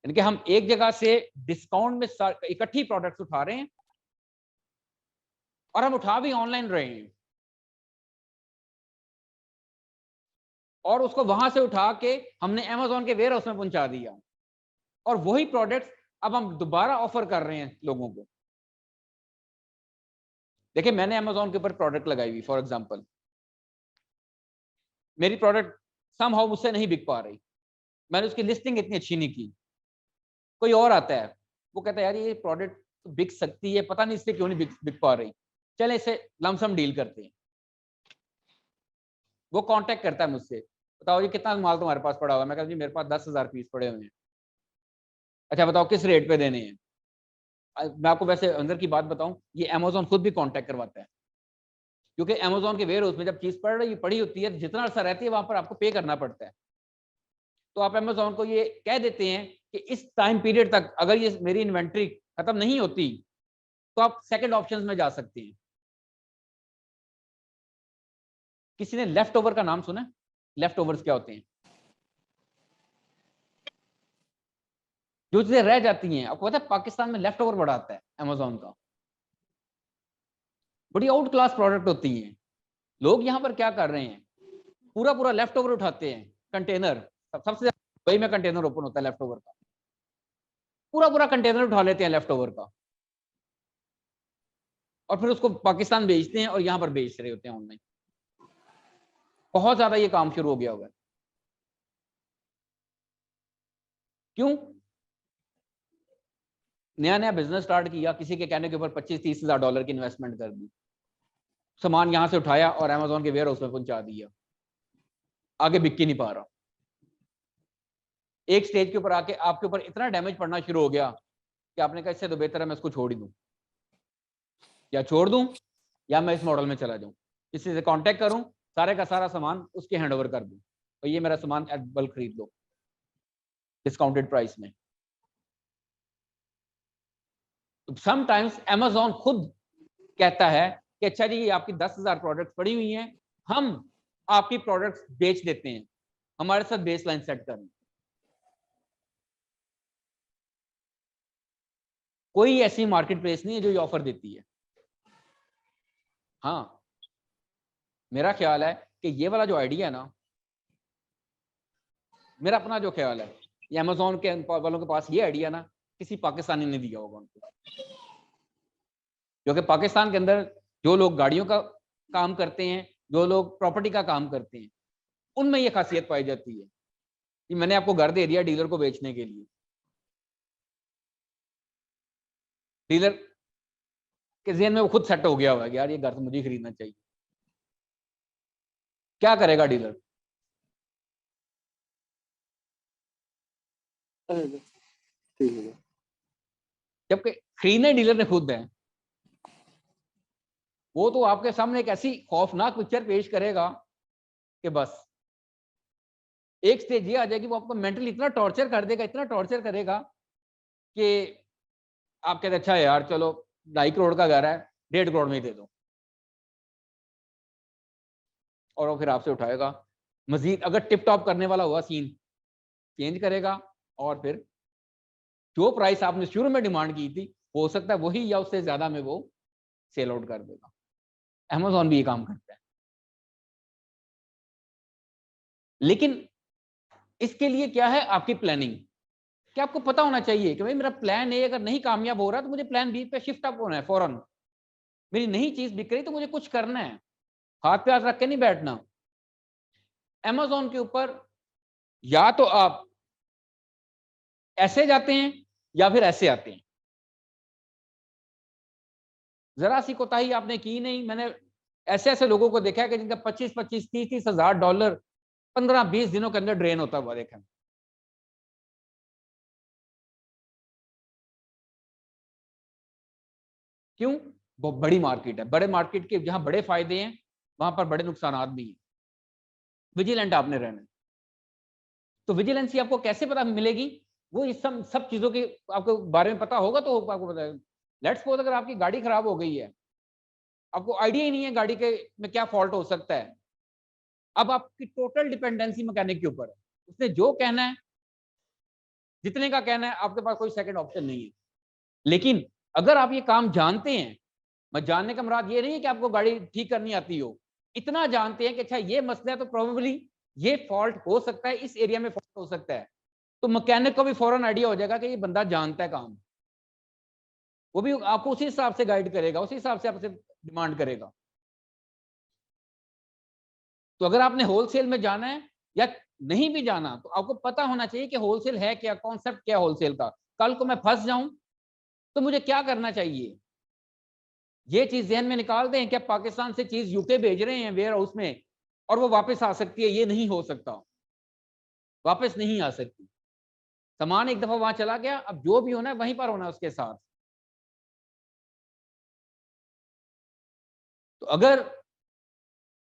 यानी कि हम एक जगह से डिस्काउंट में इकट्ठी प्रोडक्ट्स उठा रहे हैं और हम उठा भी ऑनलाइन रहे हैं और उसको वहां से उठा के हमने Amazon के वेयर हाउस में पहुंचा दिया और वही प्रोडक्ट्स अब हम दोबारा ऑफर कर रहे हैं लोगों को। देखिए मैंने Amazon के ऊपर प्रोडक्ट लगाई हुई, फॉर एग्जांपल मेरी प्रोडक्ट समहाउ मुझसे नहीं बिक पा रही, मैंने उसकी लिस्टिंग इतनी अच्छी नहीं की, कोई और आता है वो कहता है यार ये प्रोडक्ट तो बिक सकती है, पता नहीं इससे क्यों नहीं बिक पा रही, चले इसे लमसम डील करते हैं। वो कांटेक्ट करता है मुझसे, बताओ ये कितना माल तुम्हारे पास पड़ा हुआ है, मैं कहता हूं जी मेरे पास 10,000 पीस पड़े हुए हैं। अच्छा बताओ किस रेट पे देने हैं। मैं आपको वैसे अंदर की बात बताऊं, ये Amazon खुद भी कांटेक्ट करवाता है, क्योंकि Amazon के वेयर हाउस में जब चीज पड़ी होती है जितना अर्सा रहती है वहां पर आपको पे करना पड़ता है। तो आप Amazon को ये कह देते हैं कि इस टाइम पीरियड तक अगर ये मेरी इन्वेंट्री खत्म नहीं होती तो आप सेकंड ऑप्शंस में जा सकते हैं। किसी ने लेफ्ट ओवर का नाम सुना? लेफ्ट ओवर्स क्या होते हैं? जो चीजें रह जाती हैं, आपको पता है पाकिस्तान में लेफ्ट ओवर बड़ा आता है Amazon का, बड़ी आउट क्लास प्रोडक्ट होती हैं। लोग यहाँ पर क्या कर रहे हैं, पूरा पूरा लेफ्ट ओवर उठाते हैं, कंटेनर सबसे ज्यादा दुबई में कंटेनर ओपन होता है लेफ्ट ओवर का, पूरा पूरा कंटेनर उठा लेते हैं लेफ्ट ओवर का और फिर उसको पाकिस्तान बेचते हैं और यहाँ पर बेच रहे होते हैं ऑनलाइन। बहुत ज्यादा ये काम शुरू हो गया हुआ है। क्यों? नया नया बिजनेस स्टार्ट किया, किसी के कहने के ऊपर 25-30 हजार डॉलर की इन्वेस्टमेंट कर दी, सामान यहां से उठाया और Amazon के वेयर हाउस में पहुंचा दिया, आगे बिक ही नहीं पा रहा। एक स्टेज के ऊपर आके आपके ऊपर इतना डैमेज पड़ना शुरू हो गया कि आपने कहा इससे तो बेहतर है मैं इसको छोड़ ही दूं, या छोड़ दूं या मैं इस मॉडल में चला जाऊं, किसी से कांटेक्ट करूं, सारे का सारा सामान उसके हैंड ओवर कर दूं और ये मेरा सामान एट बल्क खरीद लो डिस्काउंटेड प्राइस में। तो समटाइम्स Amazon खुद कहता है कि अच्छा जी ये आपकी 10,000 प्रोडक्ट्स पड़ी हुई हैं, हम आपकी प्रोडक्ट्स बेच देते हैं, हमारे साथ बेस लाइन सेट करें। कोई ऐसी मार्केट प्लेस नहीं है जो ये ऑफर देती है। हाँ मेरा ख्याल है कि ये वाला जो आइडिया है ना, मेरा अपना जो ख्याल है, ये Amazon के वालों के पास ये आइडिया ना किसी पाकिस्तानी ने दिया होगा उनको, क्योंकि पाकिस्तान के अंदर जो लोग गाड़ियों का काम करते हैं, जो लोग प्रॉपर्टी का काम करते हैं, उनमें ये खासियत पाई जाती है कि मैंने आपको घर दे दिया डीलर को बेचने के लिए, डीलर उसके ज़हन में वो खुद सेट हो गया हुआ है कि यार ये घर तो मुझे ही खरीदना चाहिए। क्या करेगा डीलर? ठीक है। जबकि खरीदने डीलर ने खुद है, वो तो आपके सामने एक ऐसी खौफनाक पिक्चर पेश करेगा कि बस एक स्टेज ये आ जाएगी, वो आपको मेंटली इतना टॉर्चर कर देगा, इतना टॉर्चर करेगा कि आप कहते अच्छा यार चलो 2.5 करोड़ का घर है, 1.5 करोड़ में ही दे दो, और वो फिर आपसे उठाएगा। मजीद अगर टिप टॉप करने वाला हुआ सीन, चेंज करेगा, और फिर जो प्राइस आपने शुरू में डिमांड की थी हो सकता है वही या उससे ज्यादा में वो सेल आउट कर देगा। अमेज़न भी ये काम करता है। लेकिन इसके लिए क्या है आपकी प्लानिंग, कि आपको पता होना चाहिए कि भाई मेरा प्लान ए अगर नहीं कामयाब हो रहा तो मुझे प्लान बी पे शिफ्ट अप होना है फौरन। मेरी नई चीज बिक रही तो मुझे कुछ करना है, हाथ पे हाथ रख के नहीं बैठना। अमेज़न के ऊपर या तो आप ऐसे जाते हैं या फिर ऐसे आते हैं। जरा सी कोताही आपने की नहीं। मैंने ऐसे ऐसे लोगों को देखा है कि जिनका 25-25, 30-30 हजार डॉलर 15-20 दिनों के अंदर ड्रेन होता हुआ देखा। क्यों? वो बड़ी मार्केट है, बड़े मार्केट के जहां बड़े फायदे हैं वहां पर बड़े नुकसान भी हैं। विजिलेंट आपने रहना है। तो विजिलेंसी आपको कैसे पता मिलेगी? वो इस सब चीजों के आपको बारे में पता होगा तो आपको पता है। लेट्स सपोज अगर आपकी गाड़ी खराब हो गई है, आपको आइडिया ही नहीं है गाड़ी के में क्या फॉल्ट हो सकता है। अब आपकी टोटल डिपेंडेंसी मैकेनिक के ऊपर है, उसने जो कहना है, जितने का कहना है, आपके पास कोई सेकंड ऑप्शन नहीं है। लेकिन अगर आप ये काम जानते हैं, मैं जानने का मुराद ये नहीं है कि आपको गाड़ी ठीक करनी आती हो, इतना जानते हैं कि अच्छा ये मसला है तो प्रोबेबली ये फॉल्ट हो सकता है, इस एरिया में फॉल्ट हो सकता है, तो मैकेनिक को भी फौरन आइडिया हो जाएगा कि ये बंदा जानता है काम। वो भी आपको उसी हिसाब से गाइड करेगा, उसी हिसाब से आपसे डिमांड करेगा। तो अगर आपने होलसेल में जाना है या नहीं भी जाना तो आपको पता होना चाहिए कि होलसेल है क्या, कॉन्सेप्ट क्या होलसेल का। कल को मैं फंस जाऊं तो मुझे क्या करना चाहिए, ये चीज ध्यान में निकाल दें। क्या पाकिस्तान से चीज यूके भेज रहे हैं वेयर हाउस में और वो वापस आ सकती है? ये नहीं हो सकता, वापस नहीं आ सकती। सामान एक दफा वहां चला गया, अब जो भी होना है वहीं पर होना है उसके साथ। तो अगर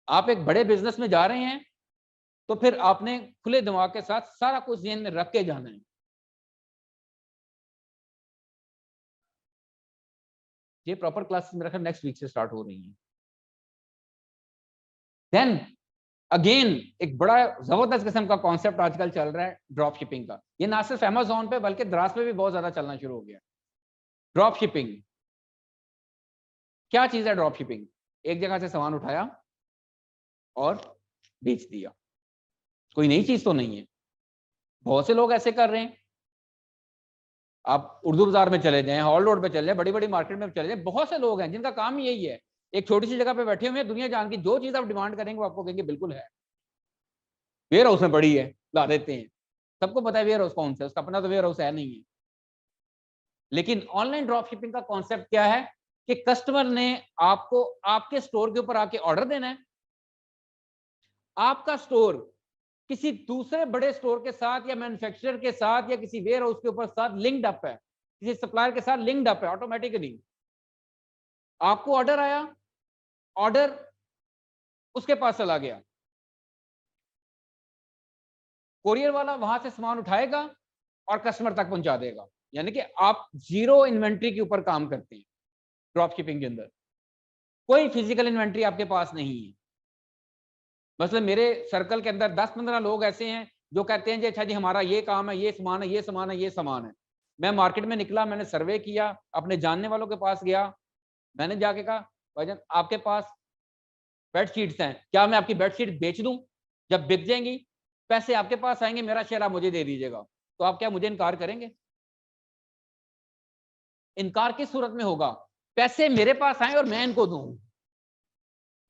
आप एक बड़े बिजनेस में जा रहे हैं तो फिर आपने खुले दिमाग के साथ सारा कुछ ध्यान में रख के जाना है। ये प्रॉपर क्लासेस मेरा ख्याल नेक्स्ट वीक से स्टार्ट हो रही है। देन अगेन एक बड़ा जबरदस्त किस्म का कॉन्सेप्ट आजकल चल रहा है ड्रॉप शिपिंग का। ये ना सिर्फ अमेज़न पे बल्कि द्रास पे भी बहुत ज्यादा चलना शुरू हो गया। ड्रॉप शिपिंग क्या चीज है? ड्रॉप शिपिंग एक जगह से सामान उठाया और बेच दिया, कोई नई चीज तो नहीं है। बहुत से लोग ऐसे कर रहे हैं। आप उर्दू बाजार में चले जाएं, हॉल रोड पे चले जाएं, बड़ी बड़ी मार्केट में चले जाएं, बहुत से लोग हैं जिनका काम यही है। एक छोटी सी जगह पे बैठे हुए हैं, दुनिया जान की जो चीज आप डिमांड करेंगे वो आपको कहेंगे बिल्कुल है, वेयर हाउस में पड़ी है, ला देते हैं। सबको पता है वेयर हाउस कौन सा है, उसका अपना तो वेयर हाउस है नहीं है। लेकिन ऑनलाइन ड्रॉप शिपिंग का कॉन्सेप्ट क्या है कि कस्टमर ने आपको आपके स्टोर के ऊपर आके ऑर्डर देना है। आपका स्टोर किसी दूसरे बड़े स्टोर के साथ या मैन्युफैक्चरर के साथ या किसी वेयर हाउस के ऊपर साथ लिंक्ड अप है, किसी सप्लायर के साथ लिंक्ड अप है। ऑटोमेटिकली आपको ऑर्डर आया, ऑर्डर उसके पास चला गया, कोरियर वाला वहां से सामान उठाएगा और कस्टमर तक पहुंचा देगा। यानी कि आप जीरो इन्वेंट्री के ऊपर काम करते हैं ड्रॉप शिपिंग के अंदर। कोई फिजिकल इन्वेंट्री आपके पास नहीं है। मतलब मेरे सर्कल के अंदर 10-15 लोग ऐसे हैं जो कहते हैं जी अच्छा जी हमारा ये काम है, ये सामान है, ये सामान है, ये सामान है। मैं मार्केट में निकला, मैंने सर्वे किया, अपने जानने वालों के पास गया, मैंने जाके कहा भाईजान आपके पास बेडशीट्स हैं, क्या मैं आपकी बेडशीट बेच दूं? जब बिक जाएंगी पैसे आपके पास आएंगे, मेरा शेयर आप मुझे दे दीजिएगा। तो आप क्या मुझे इनकार करेंगे? इनकार किस सूरत में होगा? पैसे मेरे पास आए और मैं इनको दूं,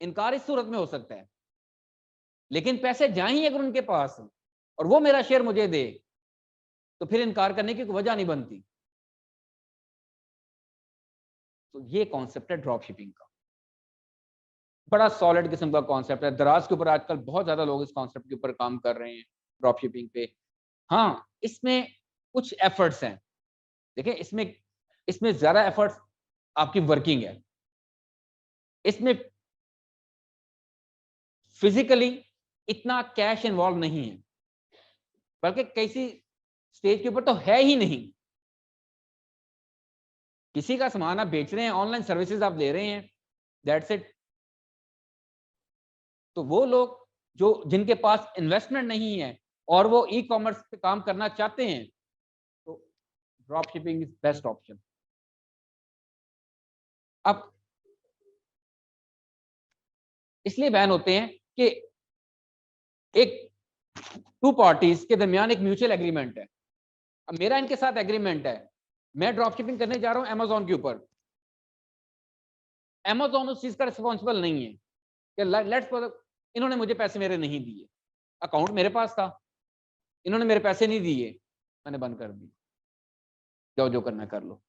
इनकार इस सूरत में हो सकता है। लेकिन पैसे जाए ही अगर उनके पास और वो मेरा शेयर मुझे दे तो फिर इनकार करने की कोई वजह नहीं बनती। तो ये कॉन्सेप्ट है ड्रॉप शिपिंग का, बड़ा सॉलिड किस्म का कॉन्सेप्ट है। दराज के ऊपर आजकल बहुत ज्यादा लोग इस कॉन्सेप्ट के ऊपर काम कर रहे हैं, ड्रॉप शिपिंग पे। हाँ, इसमें कुछ एफर्ट्स हैं। देखिए, इसमें ज्यादा एफर्ट्स आपकी वर्किंग है, इसमें फिजिकली इतना कैश इन्वॉल्व नहीं है, बल्कि किसी स्टेज के ऊपर तो है ही नहीं। किसी का सामान आप बेच रहे हैं, ऑनलाइन सर्विसेज आप दे रहे हैं, दैट्स इट। तो वो लोग जो जिनके पास इन्वेस्टमेंट नहीं है और वो ई कॉमर्स पे काम करना चाहते हैं, तो drop shipping is best option. अब इसलिए बैन होते हैं कि एक टू पार्टीज के दरमियान एक म्यूचुअल एग्रीमेंट है। अब मेरा इनके साथ एग्रीमेंट है, मैं ड्रॉप शिपिंग करने जा रहा हूं अमेजोन के ऊपर, अमेजोन उस चीज का रिस्पॉन्सिबल नहीं है कि लेट्स इन्होंने मुझे पैसे मेरे नहीं दिए, अकाउंट मेरे पास था, इन्होंने मेरे पैसे नहीं दिए, मैंने बंद कर दी, जाओ जो करना कर लो।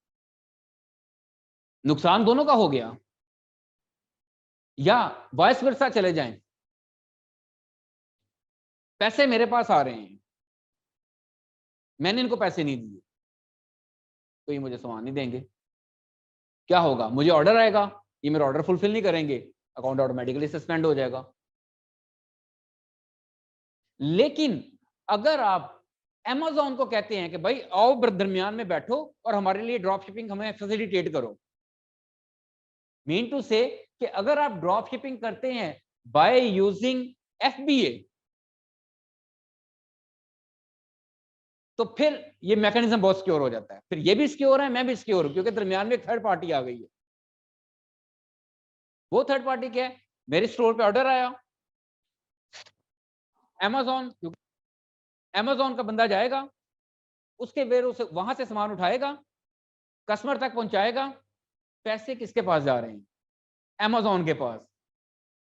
नुकसान दोनों का हो गया। या वाइस वर्सा चले जाएं, पैसे मेरे पास आ रहे हैं, मैंने इनको पैसे नहीं दिए, तो ये मुझे सामान नहीं देंगे। क्या होगा? मुझे ऑर्डर आएगा, ये मेरा ऑर्डर फुलफिल नहीं करेंगे, अकाउंट ऑटोमेटिकली सस्पेंड हो जाएगा। लेकिन अगर आप Amazon को कहते हैं कि भाई आओ दरमियान में बैठो और हमारे लिए ड्रॉप शिपिंग हमें फैसिलिटेट करो, मीन टू से कि अगर आप ड्रॉप शिपिंग करते हैं बाय यूजिंग FBA, तो फिर ये मैकेनिज्म बहुत सिक्योर हो जाता है। फिर ये भी सिक्योर है, मैं भी सिक्योर हूं, क्योंकि दरमियान में एक थर्ड पार्टी आ गई है। वो थर्ड पार्टी क्या है? मेरे स्टोर पे ऑर्डर आया, Amazon का बंदा जाएगा, उसके वेयरहाउस से वहां से सामान उठाएगा, कस्टमर तक पहुंचाएगा। पैसे किसके पास जा रहे हैं? Amazon के पास।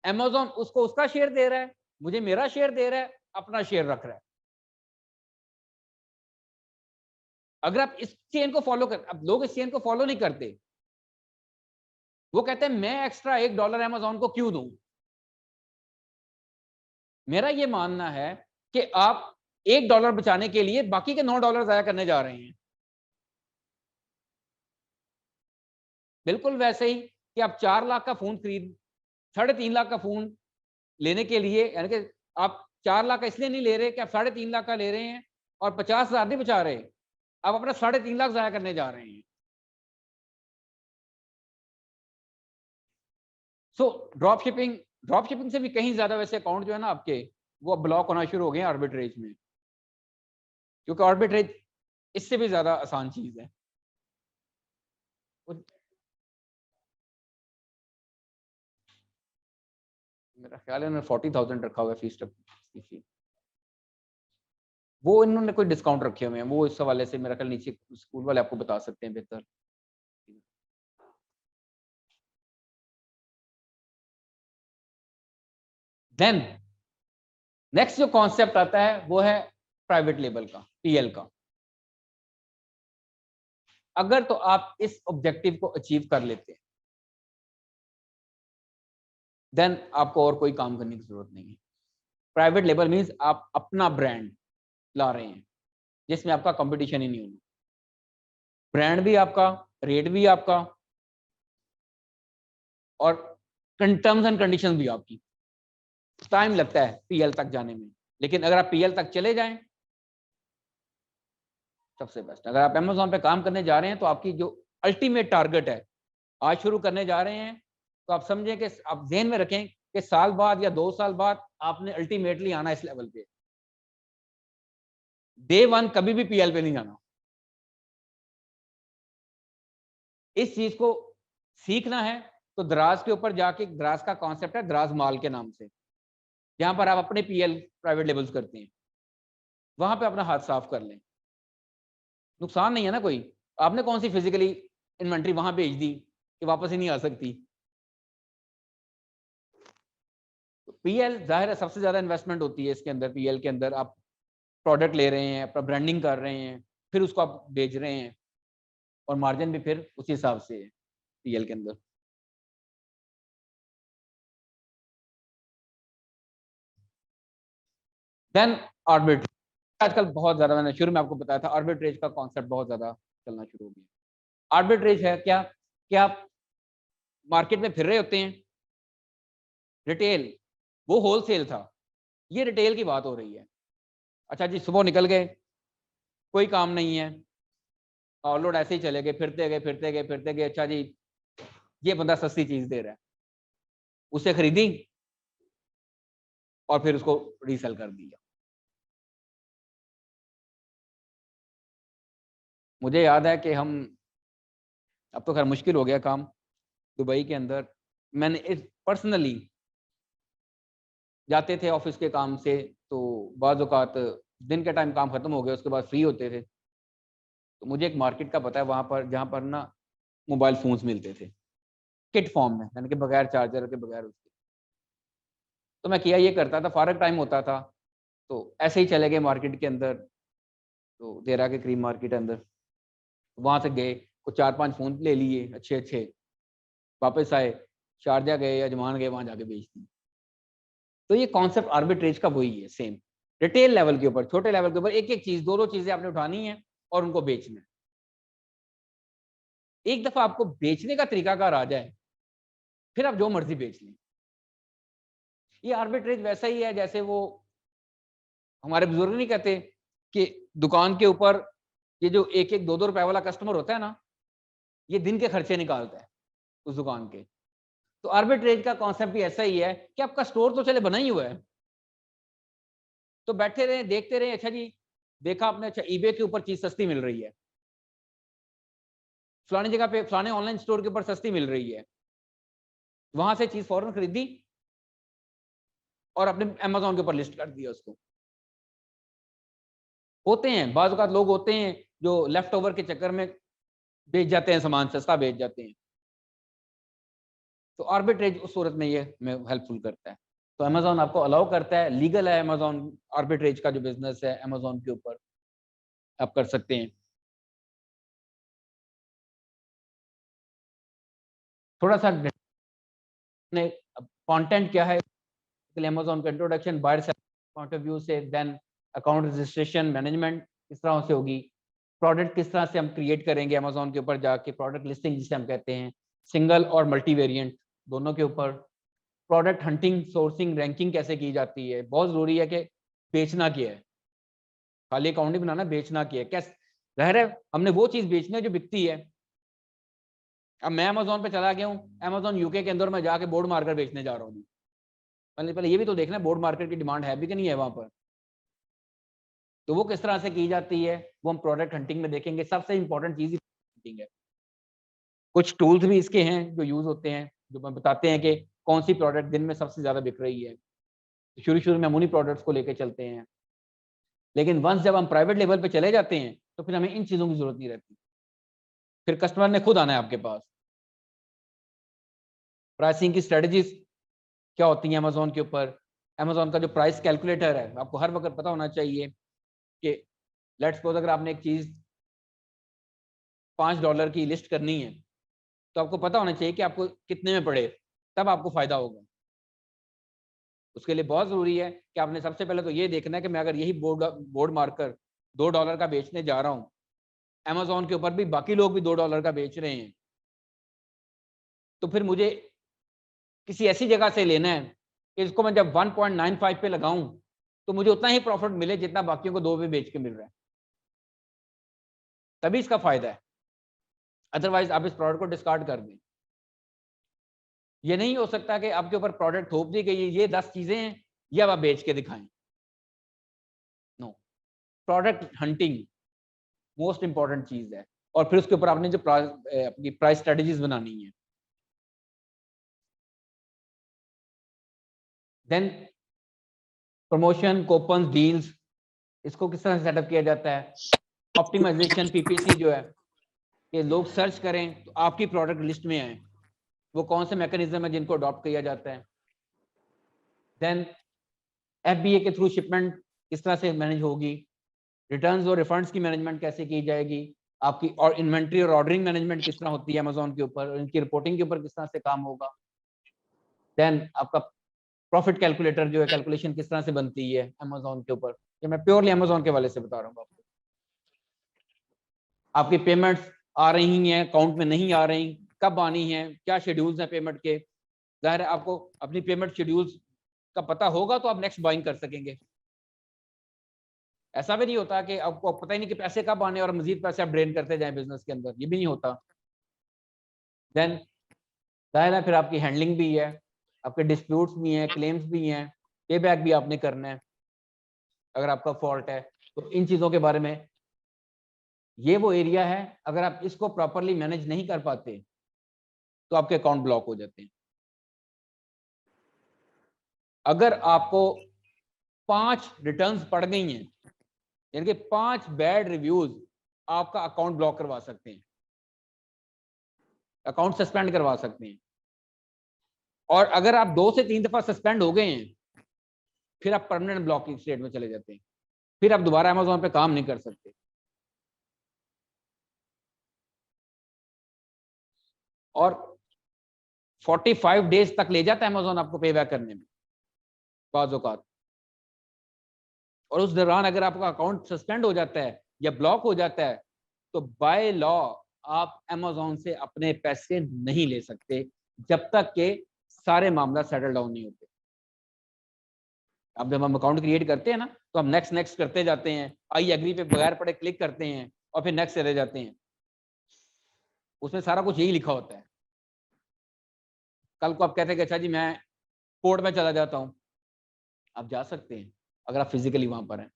Amazon उसको उसका शेयर दे रहा है, मुझे मेरा शेयर दे रहा है, अपना शेयर रख रहा है। अगर आप इस चेन को फॉलो कर, अब लोग इस चेन को फॉलो नहीं करते, वो कहते हैं मैं एक्स्ट्रा $1 Amazon को क्यों दूं। मेरा ये मानना है कि आप $1 बचाने के लिए बाकी के $9 जाया करने जा रहे हैं। बिल्कुल वैसे ही कि आप 4 लाख का फोन खरीद, 3.5 लाख का फोन लेने के लिए, यानी कि आप 4 लाख का इसलिए नहीं ले रहे कि आप 3.5 लाख का ले रहे हैं और 50,000 नहीं बचा रहे, आप अपना 3.5 लाख जाया करने जा रहे हैं। सो ड्रॉप शिपिंग से भी कहीं ज्यादा वैसे अकाउंट जो है ना आपके, वो ब्लॉक होना शुरू हो गए आर्बिट्रेज में, क्योंकि आर्बिट्रेज इससे भी ज्यादा आसान चीज है। मेरा ख्याल है उन्होंने 40,000 रखा हुआ है फीस, वो इन्होंने कोई डिस्काउंट रखे हुए हैं, वो इस हवाले से मेरा ख्याल नीचे स्कूल वाले आपको बता सकते हैं बेहतर। देन नेक्स्ट जो कॉन्सेप्ट आता है वो है प्राइवेट लेबल का, PL का। अगर तो आप इस ऑब्जेक्टिव को अचीव कर लेते हैं, देन आपको और कोई काम करने की जरूरत नहीं है। प्राइवेट लेबल मींस आप अपना ब्रांड ला रहे हैं जिसमें आपका कंपटीशन ही नहीं होगा, ब्रांड भी आपका, रेट भी आपका, और टर्म्स एंड कंडीशन भी आपकी। टाइम लगता है PL तक जाने में, लेकिन अगर आप PL तक चले जाएं, सबसे बेस्ट। अगर आप Amazon पे काम करने जा रहे हैं तो आपकी जो अल्टीमेट टारगेट है, आज शुरू करने जा रहे हैं, तो आप समझें कि आप ध्यान में रखें कि साल बाद या 2 साल बाद आपने अल्टीमेटली आना इस लेवल पे। डे 1 कभी भी PL पे नहीं जाना। इस चीज को सीखना है तो दराज के ऊपर जाके, दराज का कॉन्सेप्ट है दराज माल के नाम से, जहां पर आप अपने PL प्राइवेट लेबल्स करते हैं, वहां पे अपना हाथ साफ कर लें। नुकसान नहीं है ना कोई, आपने कौन सी फिजिकली इन्वेंट्री वहां भेज दी कि वापस ही नहीं आ सकती। तो PL जाहिर है सबसे ज्यादा इन्वेस्टमेंट होती है इसके अंदर। PL के अंदर आप प्रोडक्ट ले रहे हैं, अपना ब्रांडिंग कर रहे हैं, फिर उसको आप बेच रहे हैं, और मार्जिन भी फिर उसी हिसाब से है। पीएल के अंदर। देन आर्बिट्रेज, आजकल बहुत ज्यादा, मैंने शुरू में आपको बताया था आर्बिट्रेज का कॉन्सेप्ट बहुत ज्यादा चलना शुरू हो गया। आर्बिट्रेज है क्या कि आप मार्केट में फिर रहे होते हैं, रिटेल वो होलसेल था, ये रिटेल की बात हो रही है। अच्छा जी, सुबह निकल गए, कोई काम नहीं है, ऑललोड ऐसे ही चले गए, फिरते गए फिरते गए फिरते गए। अच्छा जी, ये बंदा सस्ती चीज दे रहा है, उसे खरीदी और फिर उसको रीसेल कर दिया। मुझे याद है कि हम, अब तो खैर मुश्किल हो गया काम, दुबई के अंदर मैंने पर्सनली जाते थे ऑफिस के काम से, तो बाज़ औक़ात दिन के टाइम काम खत्म हो गया, उसके बाद फ्री होते थे, तो मुझे एक मार्केट का पता है वहाँ पर, जहाँ पर ना मोबाइल फोन्स मिलते थे किट फॉर्म में, यानी कि बगैर चार्जर के, बगैर उसके। तो मैं किया ये करता था, फारग टाइम होता था तो ऐसे ही चले गए मार्केट के अंदर, तो देरा के क्रीम मार्केट अंदर, वहाँ से गए, कुछ 4-5 फ़ोन ले लिए अच्छे अच्छे, वापस आए, शारजा गए, अजमान गए, वहाँ जाके बेच दिए। तो ये कॉन्सेप्ट आर्बिट्रेज का वही है, सेम रिटेल लेवल के ऊपर, छोटे लेवल के ऊपर, एक एक चीज, दो चीजें आपने उठानी है और उनको बेचना है। एक दफा आपको बेचने का तरीकाकार आ जाए, फिर आप जो मर्जी बेच लें। ये आर्बिट्रेज वैसा ही है जैसे वो हमारे बुजुर्ग नहीं कहते कि दुकान के ऊपर ये जो 1-1, 2-2 रुपए वाला कस्टमर होता है ना, ये दिन के खर्चे निकालता है उस दुकान के। तो आर्बिट्रेज का कॉन्सेप्ट भी ऐसा ही है कि आपका स्टोर तो चले बना ही हुआ है, तो बैठे रहे, देखते रहे, अच्छा जी देखा आपने, अच्छा ईबे के ऊपर चीज सस्ती मिल रही है, फलानी जगह पे, फलाने ऑनलाइन स्टोर के ऊपर सस्ती मिल रही है, वहां से चीज फौरन खरीदी और अपने अमेज़न के ऊपर लिस्ट कर दिया उसको। होते हैं बाज़ औक़ात लोग होते हैं जो लेफ्ट ओवर के चक्कर में बेच जाते हैं, सामान सस्ता बेच जाते हैं, तो आर्बिट्रेज उस सूरत में ये हमें हेल्पफुल करता है। तो अमेज़न आपको अलाउ करता है, लीगल है अमेज़न आर्बिट्रेज का जो बिजनेस है अमेज़न के ऊपर आप कर सकते हैं। थोड़ा सा कंटेंट क्या है, अमेज़न का introduction, buyer seller point of view से, देन अकाउंट रजिस्ट्रेशन मैनेजमेंट किस तरह से होगी, प्रोडक्ट किस तरह से हम क्रिएट करेंगे अमेज़न के ऊपर जाके, प्रोडक्ट लिस्टिंग जिसे हम कहते हैं, सिंगल और मल्टी वेरिएंट दोनों के ऊपर, प्रोडक्ट हंटिंग, सोर्सिंग, रैंकिंग कैसे की जाती है। बहुत जरूरी है कि बेचना क्या है, खाली अकाउंट नहीं बनाना, बेचना क्या है, कैसे रह रहे हमने वो चीज बेचनी है जो बिकती है। अब मैं अमेज़न पे चला गया हूँ, अमेज़न यूके के अंदर मैं जाके बोर्ड मार्कर बेचने जा रहा हूँ, पहले ये भी तो देखना है बोर्ड मार्केट की डिमांड है भी कि नहीं है वहां पर। तो वो किस तरह से की जाती है वो हम प्रोडक्ट हंटिंग में देखेंगे। सबसे इंपॉर्टेंट चीज हंटिंग है। कुछ टूल्स भी इसके हैं जो यूज होते हैं, जो बताते हैं कि कौन सी प्रोडक्ट दिन में सबसे ज्यादा बिक रही है। शुरू में हम उन्हीं प्रोडक्ट्स को लेकर चलते हैं, लेकिन वंस जब हम प्राइवेट लेवल पे चले जाते हैं तो फिर हमें इन चीजों की जरूरत नहीं रहती, फिर कस्टमर ने खुद आना है आपके पास। प्राइसिंग की स्ट्रेटजीज क्या होती है अमेज़न के ऊपर, अमेज़न का जो प्राइस कैलकुलेटर है आपको हर वक्त पता होना चाहिए कि लेट्स सपोज अगर आपने एक चीज $5 की लिस्ट करनी है तो आपको पता होना चाहिए कि आपको कितने में पड़े, तब आपको फायदा होगा। उसके लिए बहुत जरूरी है कि आपने सबसे पहले तो ये देखना है कि मैं अगर यही बोर्ड मार्कर $2 का बेचने जा रहा हूँ, अमेज़न के ऊपर भी बाकी लोग भी $2 का बेच रहे हैं, तो फिर मुझे किसी ऐसी जगह से लेना है कि इसको मैं जब 1.95 पे लगाऊं तो मुझे उतना ही प्रॉफिट मिले जितना बाकियों को 2 पे बेच के मिल रहा है, तभी इसका फायदा है। अदरवाइज आप इस प्रोडक्ट को डिस्कार्ड कर दें। ये नहीं हो सकता कि आपके ऊपर प्रोडक्ट थोप दी गई है, ये 10 चीजें हैं, ये अब आप बेच के दिखाएं। No, product hunting most important चीज है, और फिर उसके ऊपर आपने जो अपनी प्राइस स्ट्रेटजीज बनानी है। देन प्रमोशन, कूपन, डील्स, इसको किस तरह से सेटअप किया जाता है। ऑप्टिमाइजेशन, पीपीसी जो है कि लोग सर्च करें तो आपकी प्रोडक्ट लिस्ट में आए, वो कौन से मैकेनिज्म है जिनको अडॉप्ट किया जाता है। देन एफबीए के थ्रू शिपमेंट किस तरह से मैनेज होगी, रिटर्न्स और रिफंड्स की मैनेजमेंट कैसे की जाएगी, आपकी और इन्वेंट्री और ऑर्डरिंग मैनेजमेंट किस तरह होती है अमेजोन के ऊपर, इनकी रिपोर्टिंग के ऊपर किस तरह से काम होगा। देन आपका प्रॉफिट कैलकुलेटर जो है, कैलकुलेशन किस तरह से बनती है अमेजोन के ऊपर, ये मैं प्योरली अमेजोन के वाले से बता रहा हूँ आपको। आपकी पेमेंट्स आ रही हैं, अकाउंट में नहीं आ रही, कब आनी है, क्या शेड्यूल्स हैं पेमेंट के। जाहिर है आपको अपनी पेमेंट शेड्यूल्स का पता होगा तो आप नेक्स्ट बाइंग कर सकेंगे। ऐसा भी नहीं होता कि आपको पता ही नहीं कि पैसे कब आने और मजीद पैसे आप ड्रेन करते जाएं बिजनेस के अंदर, ये भी नहीं होता। देन जाहिर है फिर आपकी हैंडलिंग भी है, आपके डिस्प्यूट्स भी हैं, क्लेम्स भी हैं, पे बैक भी आपने करना है अगर आपका फॉल्ट है। तो इन चीज़ों के बारे में, ये वो एरिया है अगर आप इसको प्रॉपरली मैनेज नहीं कर पाते तो आपके अकाउंट ब्लॉक हो जाते हैं। अगर आपको 5 रिटर्न्स पड़ गई हैं, यानी कि 5 बैड रिव्यूज आपका अकाउंट ब्लॉक करवा सकते हैं, अकाउंट सस्पेंड करवा सकते हैं। और अगर आप 2 से 3 दफा सस्पेंड हो गए हैं, फिर आप परमानेंट ब्लॉकिंग स्टेट में चले जाते हैं, फिर आप दोबारा अमेजोन पे काम नहीं कर सकते। और 45 डेज तक ले जाता है अमेजोन आपको पे बैक करने में बाज़ औक़ात। और उस दौरान अगर आपका अकाउंट सस्पेंड हो जाता है या ब्लॉक हो जाता है तो बाय लॉ आप अमेजोन से अपने पैसे नहीं ले सकते जब तक के सारे मामला सेटल डाउन नहीं होते। अब जब हम अकाउंट क्रिएट करते हैं ना तो हम नेक्स्ट नेक्स्ट करते जाते हैं, आई एग्री पे बगैर पढ़े क्लिक करते हैं और फिर नेक्स्ट चले जाते हैं। उसमें सारा कुछ यही लिखा होता है। कल को आप कहते हैं कि अच्छा जी मैं कोर्ट में चला जाता हूँ, आप जा सकते हैं अगर आप फिजिकली वहां पर हैं,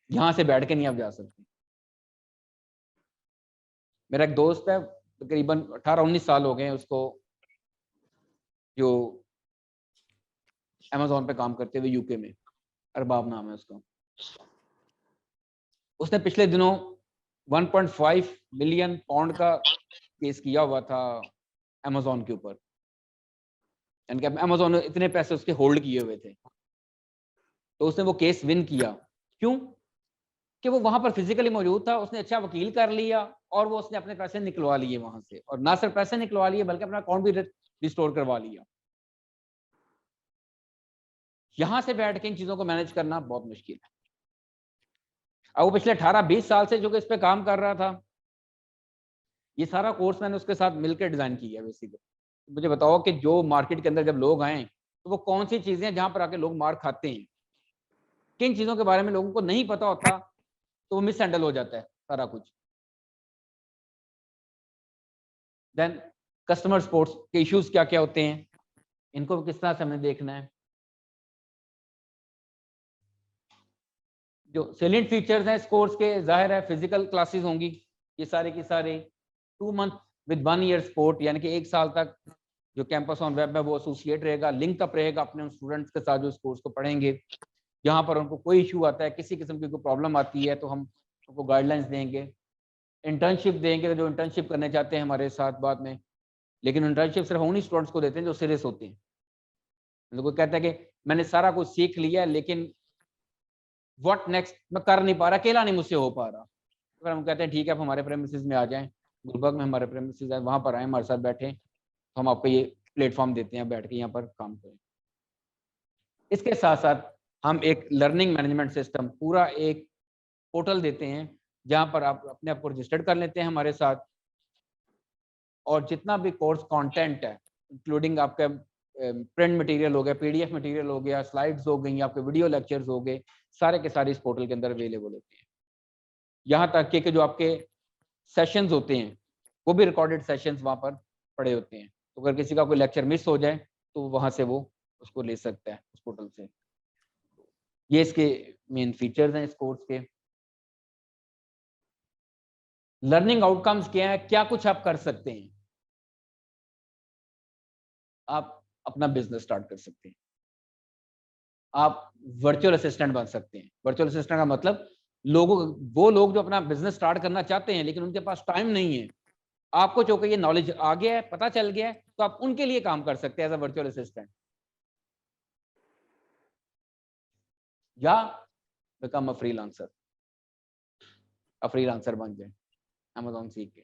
यहां से बैठ के नहीं आप जा सकते। मेरा एक दोस्त है, तकरीबन 18-19 साल हो गए हैं उसको, जो अमेजोन पे काम करते हुए यूके में, अरबाब नाम है उसका। उसने पिछले दिनों 1.5 मिलियन पाउंड का केस किया हुआ था अमेजोन के ऊपर, यानी कि अमेजोन ने इतने पैसे उसके होल्ड किए हुए थे। तो उसने वो केस विन किया। क्यों? कि वो वहां पर फिजिकली मौजूद था, उसने अच्छा वकील कर लिया और वो उसने अपने पैसे निकलवा लिए वहां से, और ना सिर्फ पैसे निकलवा लिए बल्कि अपना अकाउंट भी रिस्टोर करवा लिया। यहां से बैठ के इन चीजों को मैनेज करना बहुत मुश्किल है। अब वो पिछले 18-20 साल से जो कि इस पे काम कर रहा था, ये सारा कोर्स मैंने उसके साथ मिलकर डिजाइन किया बेसिकली। मुझे बताओ कि जो मार्केट के अंदर जब लोग आए तो वो कौन सी चीजें हैं जहां पर आके लोग मार खाते हैं, किन चीजों के बारे में लोगों को नहीं पता होता तो वो मिस हैंडल हो जाता है सारा कुछ। देन कस्टमर सपोर्ट के इश्यूज क्या क्या होते हैं, इनको किस तरह से हमें देखना है। जो सेलिएंट फीचर्स हैं इस कोर्स के, जाहिर है फिजिकल क्लासेस होंगी ये सारे की सारे, 2 मंथ विद 1 ईयर सपोर्ट, यानी कि 1 साल तक जो कैंपस ऑन वेब है वो एसोसिएट रहेगा, लिंक अप रहेगा अपने उन स्टूडेंट्स के साथ जो इस कोर्स को पढ़ेंगे। यहाँ पर उनको कोई इशू आता है, किसी किस्म की कोई प्रॉब्लम आती है तो हम उनको गाइडलाइंस देंगे, इंटर्नशिप देंगे जो इंटर्नशिप करने चाहते हैं हमारे साथ बाद में। लेकिन इंटर्नशिप सिर्फ उन्हीं स्टूडेंट्स को देते हैं जो सीरियस होते हैं। लोग कहते हैं कि मैंने सारा कुछ सीख लिया लेकिन व्हाट नेक्स्ट मैं कर नहीं पा रहा, अकेला नहीं मुझसे हो पा रहा। अगर हम कहते हैं ठीक है आप हमारे प्रेमिसेस में आ जाएं, गुलबर्ग में हमारे प्रेमिसेस है, वहां पर आए हमारे साथ बैठे, तो हम आपको ये प्लेटफॉर्म देते हैं, बैठ के यहाँ पर काम करें। इसके साथ साथ हम एक लर्निंग मैनेजमेंट सिस्टम, पूरा एक पोर्टल देते हैं जहाँ पर आप अपने आप को रजिस्टर्ड कर लेते हैं हमारे साथ, और जितना भी कोर्स कंटेंट है इंक्लूडिंग आपका प्रिंट मटेरियल हो गया, पीडीएफ मटेरियल हो गया, स्लाइड्स हो गई, आपके वीडियो लेक्चर्स हो गए, सारे के सारे इस पोर्टल के अंदर अवेलेबल होते हैं। यहाँ तक कि जो आपके सेशंस होते हैं वो भी रिकॉर्डेड सेशंस वहाँ पर पड़े होते हैं, तो अगर किसी का कोई लेक्चर मिस हो जाए तो वहाँ से वो उसको ले सकता है उस पोर्टल से। ये इसके मेन फीचर्स हैं इस कोर्स के। लर्निंग आउटकम्स क्या है, क्या कुछ आप कर सकते हैं। आप अपना बिजनेस स्टार्ट कर सकते हैं, आप वर्चुअल असिस्टेंट बन सकते हैं। वर्चुअल असिस्टेंट का मतलब वो लोग जो अपना बिजनेस स्टार्ट करना चाहते हैं लेकिन उनके पास टाइम नहीं है, आपको चूंकि ये नॉलेज आ गया है, पता चल गया है, तो आप उनके लिए काम कर सकते हैं एज अ वर्चुअल असिस्टेंट, या बिकम अ फ्रीलांसर बन जाए। अमेज़न सीख के।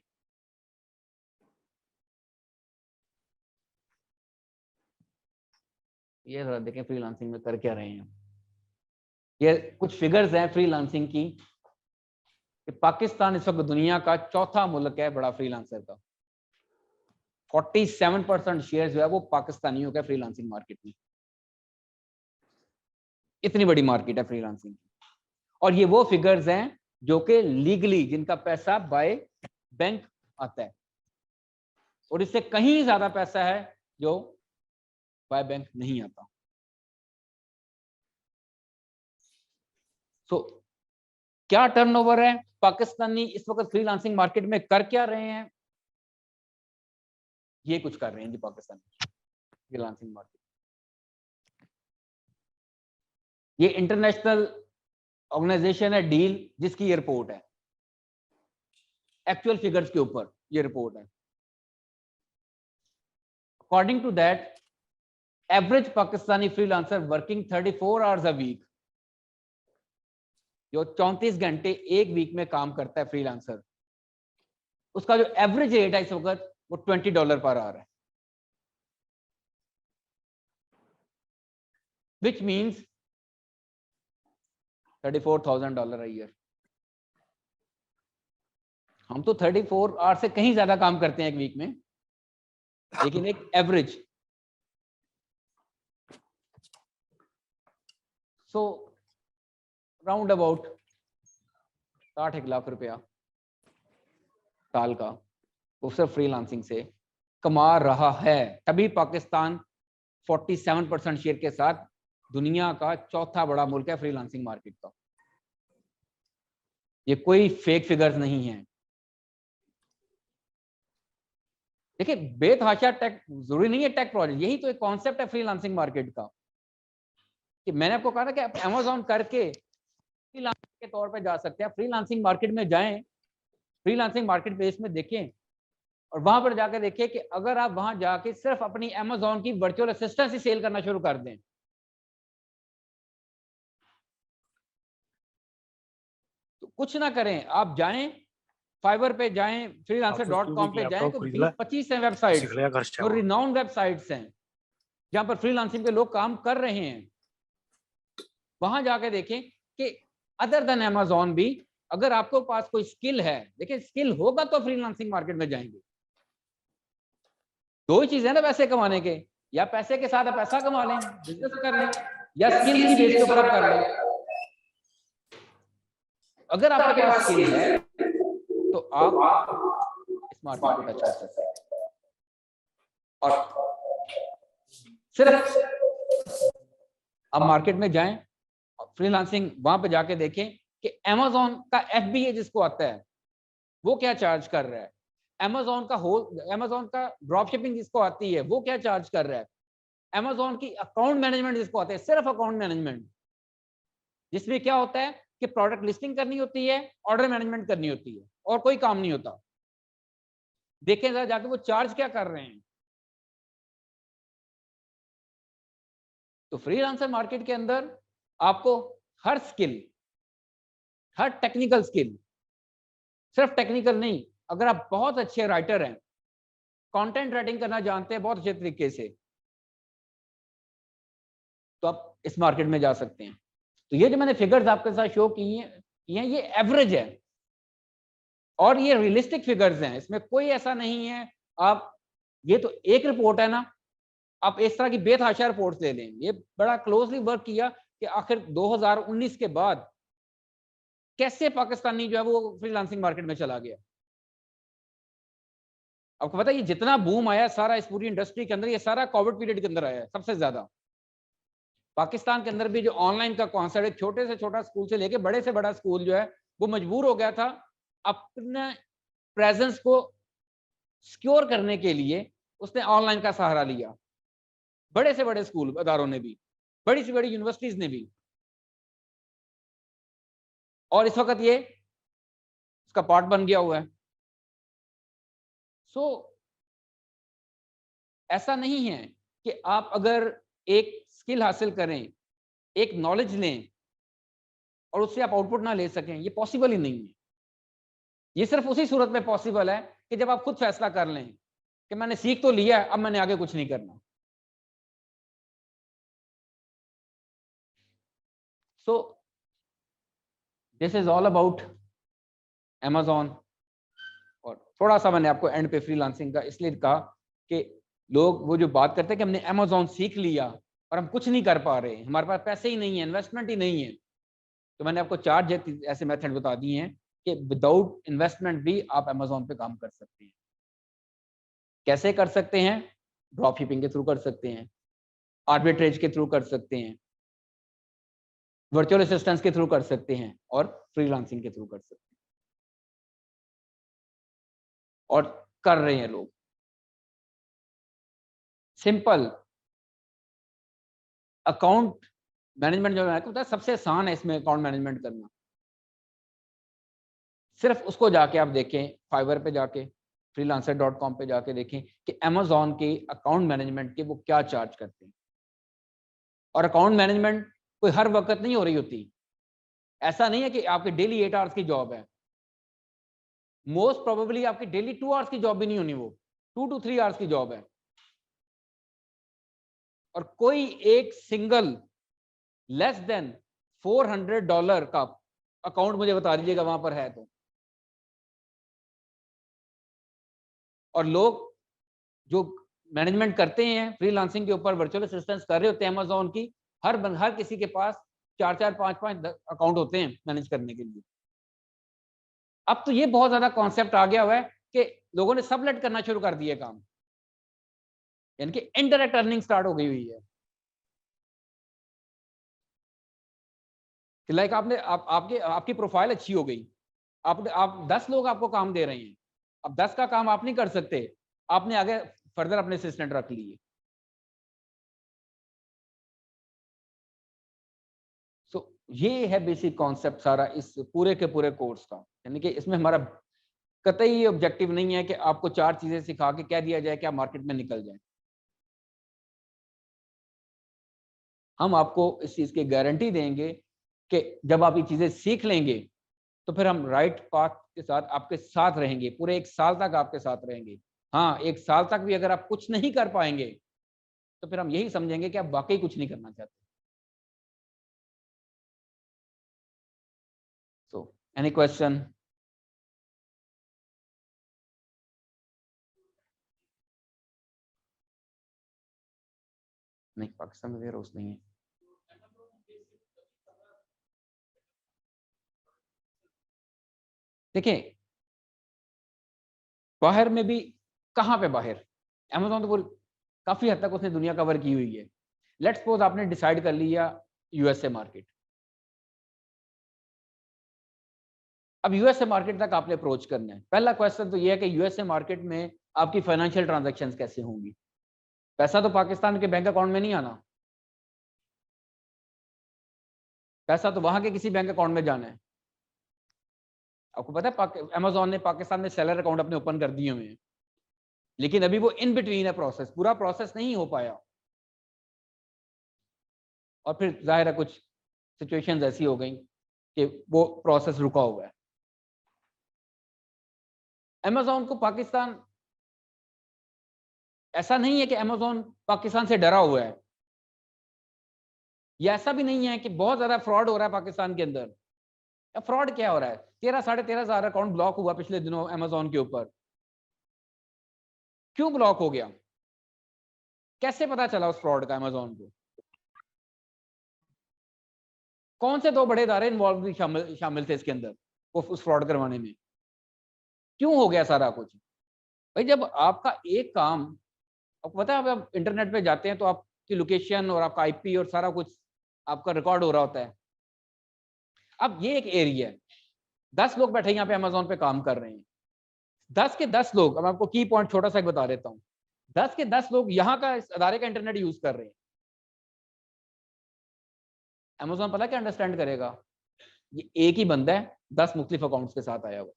ये जरा देखें फ्रीलांसिंग में कर क्या रहे हैं। ये कुछ फिगर्स हैं फ्रीलांसिंग की कि पाकिस्तान इस वक्त दुनिया का चौथा मुल्क है बड़ा फ्रीलांसर का। 47% शेयर जो है वो पाकिस्तानियों का फ्रीलांसिंग मार्केट में। इतनी बड़ी मार्केट है फ्रीलांसिंग की। और ये वो फिगर्स हैं जो कि लीगली जिनका पैसा बाय बैंक आता है, और इससे कहीं ज्यादा पैसा है जो बाय बैंक नहीं आता। सो क्या टर्नओवर है, पाकिस्तानी इस वक्त फ्रीलांसिंग मार्केट में कर क्या रहे हैं, ये कुछ कर रहे हैं जी पाकिस्तानी फ्रीलांसिंग मार्केट। ये इंटरनेशनल ऑर्गेनाइजेशन है डील, जिसकी ये रिपोर्ट है, एक्चुअल फिगर्स के ऊपर ये रिपोर्ट है। According to that, average Pakistani freelancer working 34 hours a week, जो 34 घंटे एक वीक में काम करता है फ्रीलांसर, उसका जो एवरेज रेट है इस वक्त वो $20 पर आवर है, विच मीन्स $34,000 a year। हम तो 34 आवर्स से कहीं ज्यादा काम करते हैं एक वीक में, लेकिन एक average. So round about 60 lakh रुपया साल का वो सिर्फ फ्रीलांसिंग से कमा रहा है। तभी पाकिस्तान 47% शेयर के साथ दुनिया का चौथा बड़ा मुल्क है फ्रीलांसिंग मार्केट का। ये कोई फेक फिगर्स नहीं है। देखिए बेतहाशा टेक जरूरी नहीं है टेक प्रोजेक्ट, यही तो एक कॉन्सेप्ट है फ्रीलांसिंग मार्केट का कि मैंने आपको कहा ना कि आप अमेज़न करके फ्रीलांसिंग के तौर पे जा सकते हैं। फ्रीलांसिंग मार्केट में जाएं, फ्रीलांसिंग मार्केट प्लेस में देखें और वहां पर जाकर देखें कि अगर आप वहां जाके सिर्फ अपनी अमेज़न की वर्चुअल असिस्टेंट ही सेल करना शुरू कर दें, तो कुछ ना करें, आप जाएं फाइवर पे जाएं, freelancer.com पे जाएं, तो 20-25 हैं वेबसाइट्स और रिनाउंड वेबसाइट्स हैं जहां पर फ्रीलांसिंग के लोग काम कर रहे हैं। वहां जाके देखें कि अदर देन अमेज़न भी अगर आपके पास कोई स्किल है, देखिए स्किल होगा तो फ्रीलांसिंग मार्केट में जाएंगे। दो ही चीजें ना पैसे कमाने के, या पैसे के साथ आप पैसा कमा लें, बिजनेस कर लें, या स्किल की बेस के ऊपर आप कर लें। अगर आपके पास स्किल है तो आप इस मार्केट को टच कर सकते हैं। और सिर्फ आप मार्केट में जाएं, फ्रीलांसिंग वहां पे जाके देखें कि अमेज़न का FBA जिसको आता है वो क्या चार्ज कर रहा है, अमेज़न का ड्रॉप शिपिंग जिसको आती है वो क्या चार्ज कर रहा है, अमेज़न की अकाउंट मैनेजमेंट जिसको आता है, सिर्फ अकाउंट मैनेजमेंट, जिसमें क्या होता है कि प्रोडक्ट लिस्टिंग करनी होती है, ऑर्डर मैनेजमेंट करनी होती है और कोई काम नहीं होता। देखें जरा जाके वो चार्ज क्या कर रहे हैं। तो फ्रीलांसर मार्केट के अंदर आपको हर स्किल, हर टेक्निकल स्किल, सिर्फ टेक्निकल नहीं, अगर आप बहुत अच्छे राइटर हैं, कंटेंट राइटिंग करना जानते हैं बहुत अच्छे तरीके से, तो आप इस मार्केट में जा सकते हैं। तो ये जो मैंने फिगर्स आपके साथ शो की हैं ये एवरेज है और ये रियलिस्टिक फिगर्स हैं, इसमें कोई ऐसा नहीं है आप, ये तो एक रिपोर्ट है ना, आप इस तरह की बेतहाशा रिपोर्ट्स ले लें। ये बड़ा क्लोजली वर्क किया कि आखिर 2019 के बाद कैसे पाकिस्तानी जो है वो फ्रीलांसिंग मार्केट में चला गया। आपको पता है ये जितना बूम आया सारा इस पूरी इंडस्ट्री के अंदर, ये सारा कोविड पीरियड के अंदर आया है सबसे ज्यादा। पाकिस्तान के अंदर भी जो ऑनलाइन का कॉन्सेप्ट है, छोटे से छोटा स्कूल से लेके बड़े से बड़ा स्कूल जो है वो मजबूर हो गया था अपने प्रेजेंस को सिक्योर करने के लिए, उसने ऑनलाइन का सहारा लिया। बड़े से बड़े स्कूल अदारों ने भी, बड़ी से बड़ी यूनिवर्सिटीज ने भी, और इस वक्त ये इसका पार्ट बन गया हुआ है। ऐसा नहीं है कि आप अगर एक स्किल हासिल करें, एक नॉलेज लें और उससे आप आउटपुट ना ले सकें, ये पॉसिबल ही नहीं है। ये सिर्फ उसी सूरत में पॉसिबल है कि जब आप खुद फैसला कर लें कि मैंने सीख तो लिया है, अब मैंने आगे कुछ नहीं करना। So this is all about Amazon। और थोड़ा सा मैंने आपको एंड पे फ्रीलांसिंग का इसलिए कहा कि लोग वो जो बात करते हैं कि हमने Amazon सीख लिया और हम कुछ नहीं कर पा रहे, हमारे पास पैसे ही नहीं है, इन्वेस्टमेंट ही नहीं है, तो मैंने आपको 4 ऐसे मेथड बता दिए हैं कि विदाउट इन्वेस्टमेंट भी आप Amazon पे काम कर सकते हैं। कैसे कर सकते हैं? ड्रॉप शिपिंग के थ्रू कर सकते हैं, आर्बिट्रेज के थ्रू कर सकते हैं, वर्चुअल असिस्टेंस के थ्रू कर सकते हैं, और फ्रीलांसिंग के थ्रू कर सकते हैं, और कर रहे हैं लोग। सिंपल अकाउंट मैनेजमेंट जो है तो सबसे आसान है इसमें अकाउंट मैनेजमेंट करना। सिर्फ उसको जाके आप देखें, फाइवर पे जाके, freelancer.com पे जाके देखें कि Amazon के अकाउंट मैनेजमेंट के वो क्या चार्ज करते हैं। और अकाउंट मैनेजमेंट कोई हर वक्त नहीं हो रही होती, ऐसा नहीं है कि आपकी डेली 8 आवर्स की जॉब है। मोस्ट प्रोबेबली आपकी डेली 2 आवर्स की जॉब भी नहीं होनी, वो 2 to 3 आवर्स की जॉब है। और कोई एक सिंगल लेस देन $400 का अकाउंट मुझे बता दीजिएगा वहां पर है तो। और लोग जो मैनेजमेंट करते हैं फ्रीलांसिंग के ऊपर, वर्चुअल असिस्टेंस कर रहे होते हैं Amazon की, हर किसी के पास 4-4, 5-5 अकाउंट होते हैं मैनेज करने के लिए। अब तो ये बहुत ज्यादा कॉन्सेप्ट आ गया हुआ है कि लोगों ने सबलेट करना शुरू कर दिया काम, यानी कि इनडायरेक्ट अर्निंग स्टार्ट हो गई हुई है। लाइक आपकी प्रोफाइल अच्छी हो गई, आप 10 लोग आपको काम दे रहे हैं, अब 10 का काम आप नहीं कर सकते, आपने आगे फर्दर अपने असिस्टेंट रख लिए। सो ये है बेसिक कॉन्सेप्ट सारा इस पूरे के पूरे कोर्स का, यानी कि इसमें हमारा कतई ऑब्जेक्टिव नहीं है कि आपको 4 चीजें सिखा के कह दिया जाए कि आप मार्केट में निकल जाए। हम आपको इस चीज की गारंटी देंगे कि जब आप ये चीजें सीख लेंगे तो फिर हम राइट पाथ के साथ आपके साथ रहेंगे, पूरे 1 साल तक आपके साथ रहेंगे। हाँ, 1 साल तक भी अगर आप कुछ नहीं कर पाएंगे तो फिर हम यही समझेंगे कि आप वाकई कुछ नहीं करना चाहते। So any question? नहीं, पाकिस्तान में वेयरहाउस नहीं है। देखिए, बाहर में भी, कहाँ पे बाहर, Amazon तो काफी हद तक उसने दुनिया कवर की हुई है। लेट्स सपोज आपने डिसाइड कर लिया यूएसए मार्केट, अब यूएसए मार्केट तक आपने अप्रोच करना है। पहला क्वेश्चन तो ये है कि यूएसए मार्केट में आपकी फाइनेंशियल ट्रांजैक्शंस कैसे होंगी? पैसा तो पाकिस्तान के बैंक अकाउंट में नहीं आना, पैसा तो वहां के किसी बैंक अकाउंट में जाना है। आपको पता है Amazon ने पाकिस्तान में सेलर अकाउंट अपने ओपन कर दिए हुए हैं, लेकिन अभी वो इन बिटवीन है प्रोसेस, पूरा प्रोसेस नहीं हो पाया। और फिर जाहिर है कुछ सिचुएशंस ऐसी हो गई कि वो प्रोसेस रुका हुआ है। Amazon को पाकिस्तान, ऐसा नहीं है कि Amazon पाकिस्तान से डरा हुआ है, या ऐसा भी नहीं है कि बहुत ज्यादा फ्रॉड हो रहा है पाकिस्तान के अंदर। फ्रॉड क्या हो रहा है? 13-13,500 अकाउंट ब्लॉक हुआ पिछले दिनों Amazon के ऊपर। क्यों ब्लॉक हो गया? कैसे पता चला उस फ्रॉड का Amazon को? कौन से 2 बड़े इदारे इन्वॉल्व शामिल थे इसके अंदर उस फ्रॉड करवाने में? क्यों हो गया सारा कुछ? भाई जब आपका एक काम, आपको पता है आप इंटरनेट पे जाते हैं तो आपकी लोकेशन और आपका आईपी और सारा कुछ आपका रिकॉर्ड हो रहा होता है। अब ये एक एरिया है, 10 लोग बैठे यहाँ पे Amazon पे काम कर रहे हैं, 10 के 10 लोग, अब आपको की पॉइंट छोटा सा बता देता हूँ, 10 के 10 लोग यहाँ का इस अदारे का इंटरनेट यूज कर रहे हैं। Amazon पता क्या अंडरस्टैंड करेगा? ये एक ही बंदा है 10 मुख्तलिफ अकाउंट्स के साथ आया हुआ,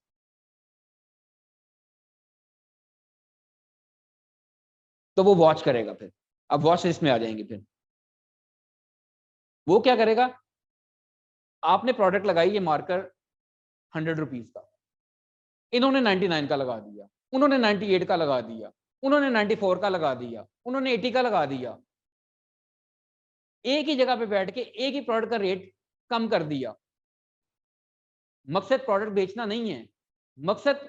तो वो वॉच करेगा। फिर अब वॉच लिस्ट में आ जाएंगे। फिर वो क्या करेगा? आपने प्रोडक्ट लगाई, ये मार्कर 100 रुपीज का, इन्होंने 99 का लगा दिया, उन्होंने 98 का लगा दिया, उन्होंने 94 का लगा दिया, उन्होंने 80 का लगा दिया। एक ही जगह पे बैठ के एक ही प्रोडक्ट का रेट कम कर दिया। मकसद प्रोडक्ट बेचना नहीं है, मकसद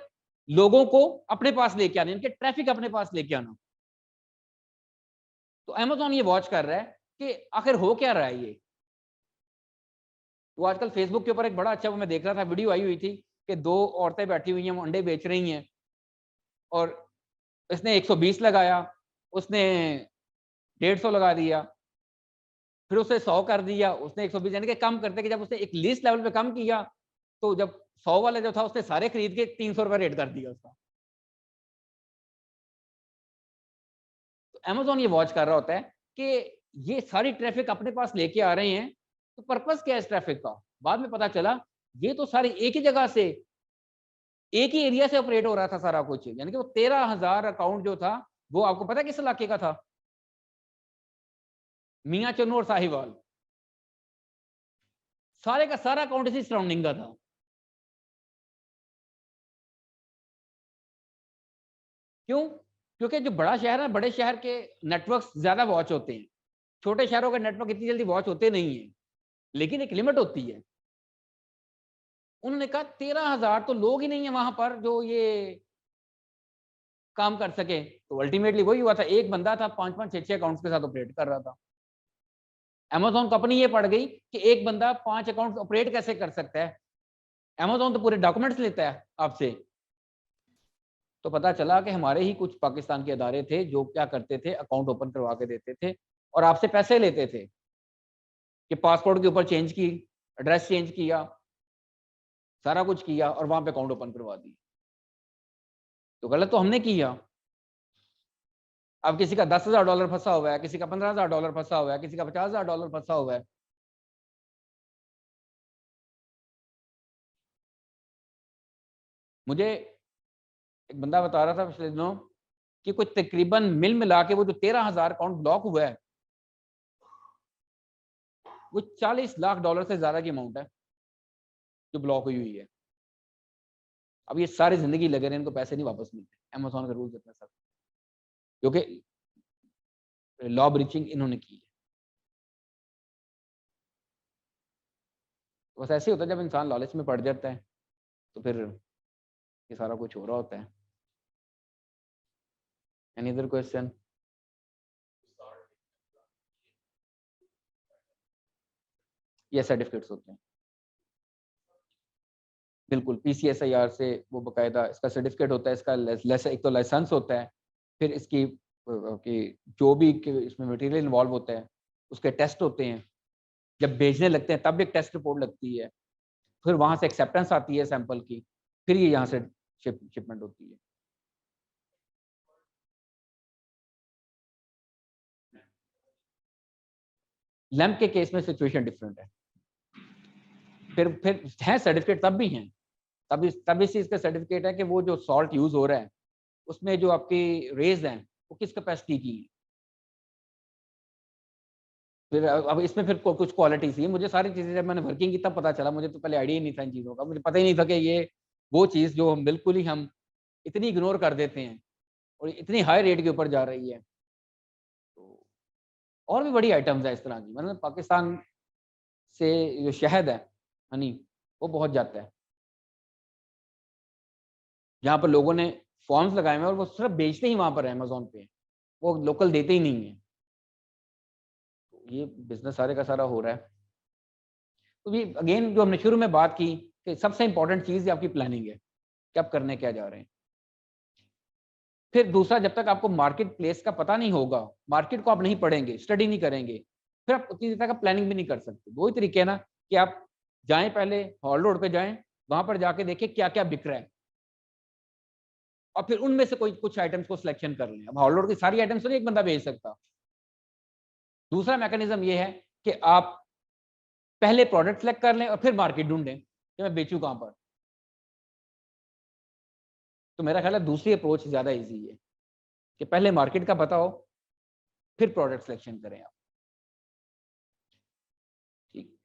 लोगों को अपने पास लेके आना, इनके ट्रैफिक अपने पास लेके आना। तो अमेज़न ये वॉच कर रहा है कि आखिर हो क्या रहा है ये। तो आजकल फेसबुक के ऊपर एक बड़ा अच्छा वो मैं देख रहा था, वीडियो आई हुई थी कि दो औरतें बैठी हुई हैं, वो अंडे बेच रही हैं और इसने 120 लगाया, उसने 150 लगा दिया, फिर उसने 100 कर दिया, उसने 120, यानी कि कम करते कि जब उसने एक लीस्ट लेवल पे कम किया तो जब 100 वाला जो था उसने सारे खरीद के 300 रुपए रेट कर दिया उसका। तो अमेज़न ये वॉच कर रहा होता है कि ये सारी ट्रैफिक अपने पास लेके आ रहे हैं, तो पर्पस क्या है इस ट्रैफिक का। बाद में पता चला ये तो सारी एक ही जगह से, एक ही एरिया से ऑपरेट हो रहा था सारा कुछ, यानी कि वो 13,000 अकाउंट जो था वो आपको पता है किस इलाके का था? मियां चन्नू और साहिवाल, सारे का सारा अकाउंट इसी सराउंडिंग का था। क्यों? क्योंकि जो बड़ा शहर है, बड़े शहर के नेटवर्क ज्यादा वॉच होते हैं, छोटे शहरों के नेटवर्क इतनी जल्दी वॉच होते नहीं है, लेकिन एक लिमिट होती है। उन्होंने कहा 13,000 तो लोग ही नहीं है वहां पर जो ये काम कर सके। तो अल्टीमेटली वही हुआ था, एक बंदा था 5-5 6-6 अकाउंट्स के साथ ऑपरेट कर रहा था। अमेज़न कंपनी ये पड़ गई कि एक बंदा 5 अकाउंट ऑपरेट कैसे कर सकता है। अमेज़न तो पूरे डॉक्यूमेंट्स लेता है आपसे। तो पता चला कि हमारे ही कुछ पाकिस्तान के अदारे थे जो क्या करते थे, अकाउंट ओपन करवा के देते थे और आपसे पैसे लेते थे कि पासपोर्ट के ऊपर चेंज की, एड्रेस चेंज किया, सारा कुछ किया और वहां पे अकाउंट ओपन करवा दी। तो गलत तो हमने किया। अब किसी का $10,000 फंसा हुआ है, किसी का $15,000 फंसा हुआ है, किसी का $50,000 फंसा हुआ है। मुझे एक बंदा बता रहा था पिछले दिनों कि कुछ तकरीबन मिल मिला के वो जो 13,000 अकाउंट ब्लॉक हुआ है वो $40 लाख से ज्यादा की अमाउंट है जो ब्लॉक हुई है। अब ये सारी जिंदगी लगे रहे, इनको पैसे नहीं वापस मिलते। अमेज़न का रूल्स इतना सख्त, क्योंकि लॉ ब्रीचिंग इन्होंने की है। बस ऐसे ही होता है, जब इंसान लालच में पड़ जाता है तो फिर ये सारा कुछ हो रहा होता है। Any other question? ये सर्टिफिकेट्स होते हैं, बिल्कुल PCSIR से वो बकायदा इसका सर्टिफिकेट होता है, इसका एक तो लाइसेंस होता है, फिर इसकी कि जो भी इसमें मटेरियल इन्वॉल्व होता है उसके टेस्ट होते हैं, जब भेजने लगते हैं तब एक टेस्ट रिपोर्ट लगती है, फिर वहां से एक्सेप्टेंस आती है सैंपल की, फिर ये यहाँ से शिपमेंट होती है। लैम्प के केस में सिचुएशन डिफरेंट है। फिर है सर्टिफिकेट तब भी हैं, तब इस चीज का सर्टिफिकेट है कि वो जो सॉल्ट यूज हो रहा है उसमें जो आपकी रेज हैं वो किस कैपेसिटी की है। फिर अब इसमें फिर कुछ क्वालिटी थी, मुझे सारी चीजें जब मैंने वर्किंग की तब पता चला, मुझे तो पहले आइडिया ही नहीं था इन चीजों का, मुझे पता ही नहीं था कि ये वो चीज जो हम बिल्कुल ही हम इतनी इग्नोर कर देते हैं और इतनी हाई रेट के ऊपर जा रही है। तो और भी बड़ी आइटम्स है इस तरह की, मतलब पाकिस्तान से जो शहद है हनी वो बहुत जाता है, जहाँ पर लोगों ने फॉर्म्स लगाए हुए हैं और वो सिर्फ बेचते ही वहां पर है अमेज़न पे, वो लोकल देते ही नहीं है। तो ये बिजनेस सारे का सारा हो रहा है। तो ये अगेन जो हमने शुरू में बात की कि सबसे इंपॉर्टेंट चीज आपकी प्लानिंग है कि आप करने क्या जा रहे हैं। फिर दूसरा, जब तक आपको मार्केट प्लेस का पता नहीं होगा, मार्केट को आप नहीं पढ़ेंगे, स्टडी नहीं करेंगे, फिर आप उतनी तरह का प्लानिंग भी नहीं कर सकते। दो ही तरीके है ना, कि आप जाएं, पहले हॉल रोड पे जाएं, वहां पर जाके देखें क्या क्या बिक रहा है और फिर उनमें से कोई कुछ आइटम्स को सिलेक्शन कर लें। अब हॉल रोड की सारी आइटम्स तो नहीं एक बंदा बेच सकता। दूसरा मैकेनिज्म ये है कि आप पहले प्रोडक्ट सेलेक्ट कर लें और फिर मार्केट ढूंढें कि मैं बेचूं कहां पर। तो मेरा ख्याल है दूसरी अप्रोच ज्यादा इजी है कि पहले मार्केट का पता हो फिर प्रोडक्ट सिलेक्शन करें आप। ठीक,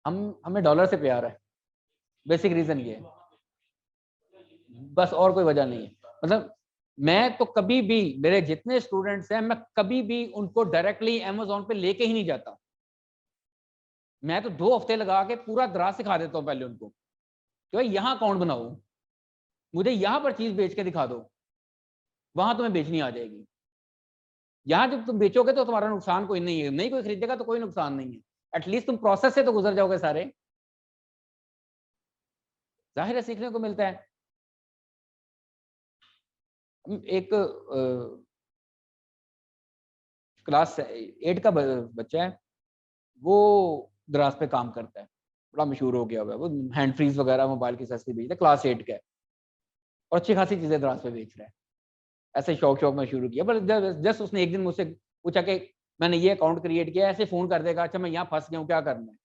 हमें डॉलर से प्यार है, बेसिक रीजन ये है, बस और कोई वजह नहीं है। मतलब मैं तो कभी भी, मेरे जितने स्टूडेंट्स हैं, मैं कभी भी उनको डायरेक्टली अमेज़न पे लेके ही नहीं जाता। मैं तो 2 हफ्ते लगा के पूरा दराज सिखा देता हूँ पहले उनको कि भाई यहाँ अकाउंट बनाओ, मुझे यहाँ पर चीज बेच के दिखा दो, वहां तुम्हें बेचनी आ जाएगी। यहाँ जब तुम बेचोगे तो तुम्हारा नुकसान कोई नहीं है, नहीं कोई खरीदेगा तो कोई नुकसान नहीं है, एटलीस्ट तुम प्रोसेस से तो गुजर जाओगे सारे। जाहिर है सीखने को मिलता है। एक क्लास 8 का बच्चा है, वो दराज पे काम करता है, बड़ा मशहूर हो गया हुआ है, वो हैंड फ्रीज वगैरह मोबाइल की सस्ती बेचता है, क्लास 8 का है और अच्छी खासी चीजें दराज पे बेच रहा है। ऐसे शौक में शुरू किया, पर जस्ट उसने एक दिन मुझसे पूछा कि मैंने ये अकाउंट क्रिएट किया, ऐसे फोन कर देगा, अच्छा मैं यहाँ फंस गया हूँ, क्या करना है,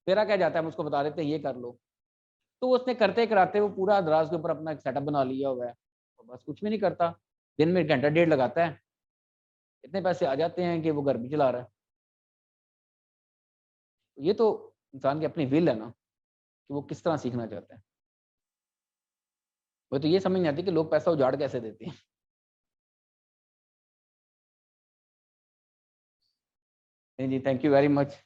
तेरा क्या जाता है, मुझको बता देते हैं ये कर लो। तो उसने करते कराते वो पूरा दराज के ऊपर अपना एक सेटअप बना लिया हुआ है, तो बस कुछ भी नहीं करता, दिन में 1 घंटा 1.5 लगाता है, इतने पैसे आ जाते हैं कि वो घर भी चला रहा है। ये तो इंसान की अपनी विल है ना कि वो किस तरह सीखना चाहता है। वो तो ये समझ नहीं आती कि लोग पैसा उजाड़ कैसे देते हैं। जी, थैंक यू वेरी मच।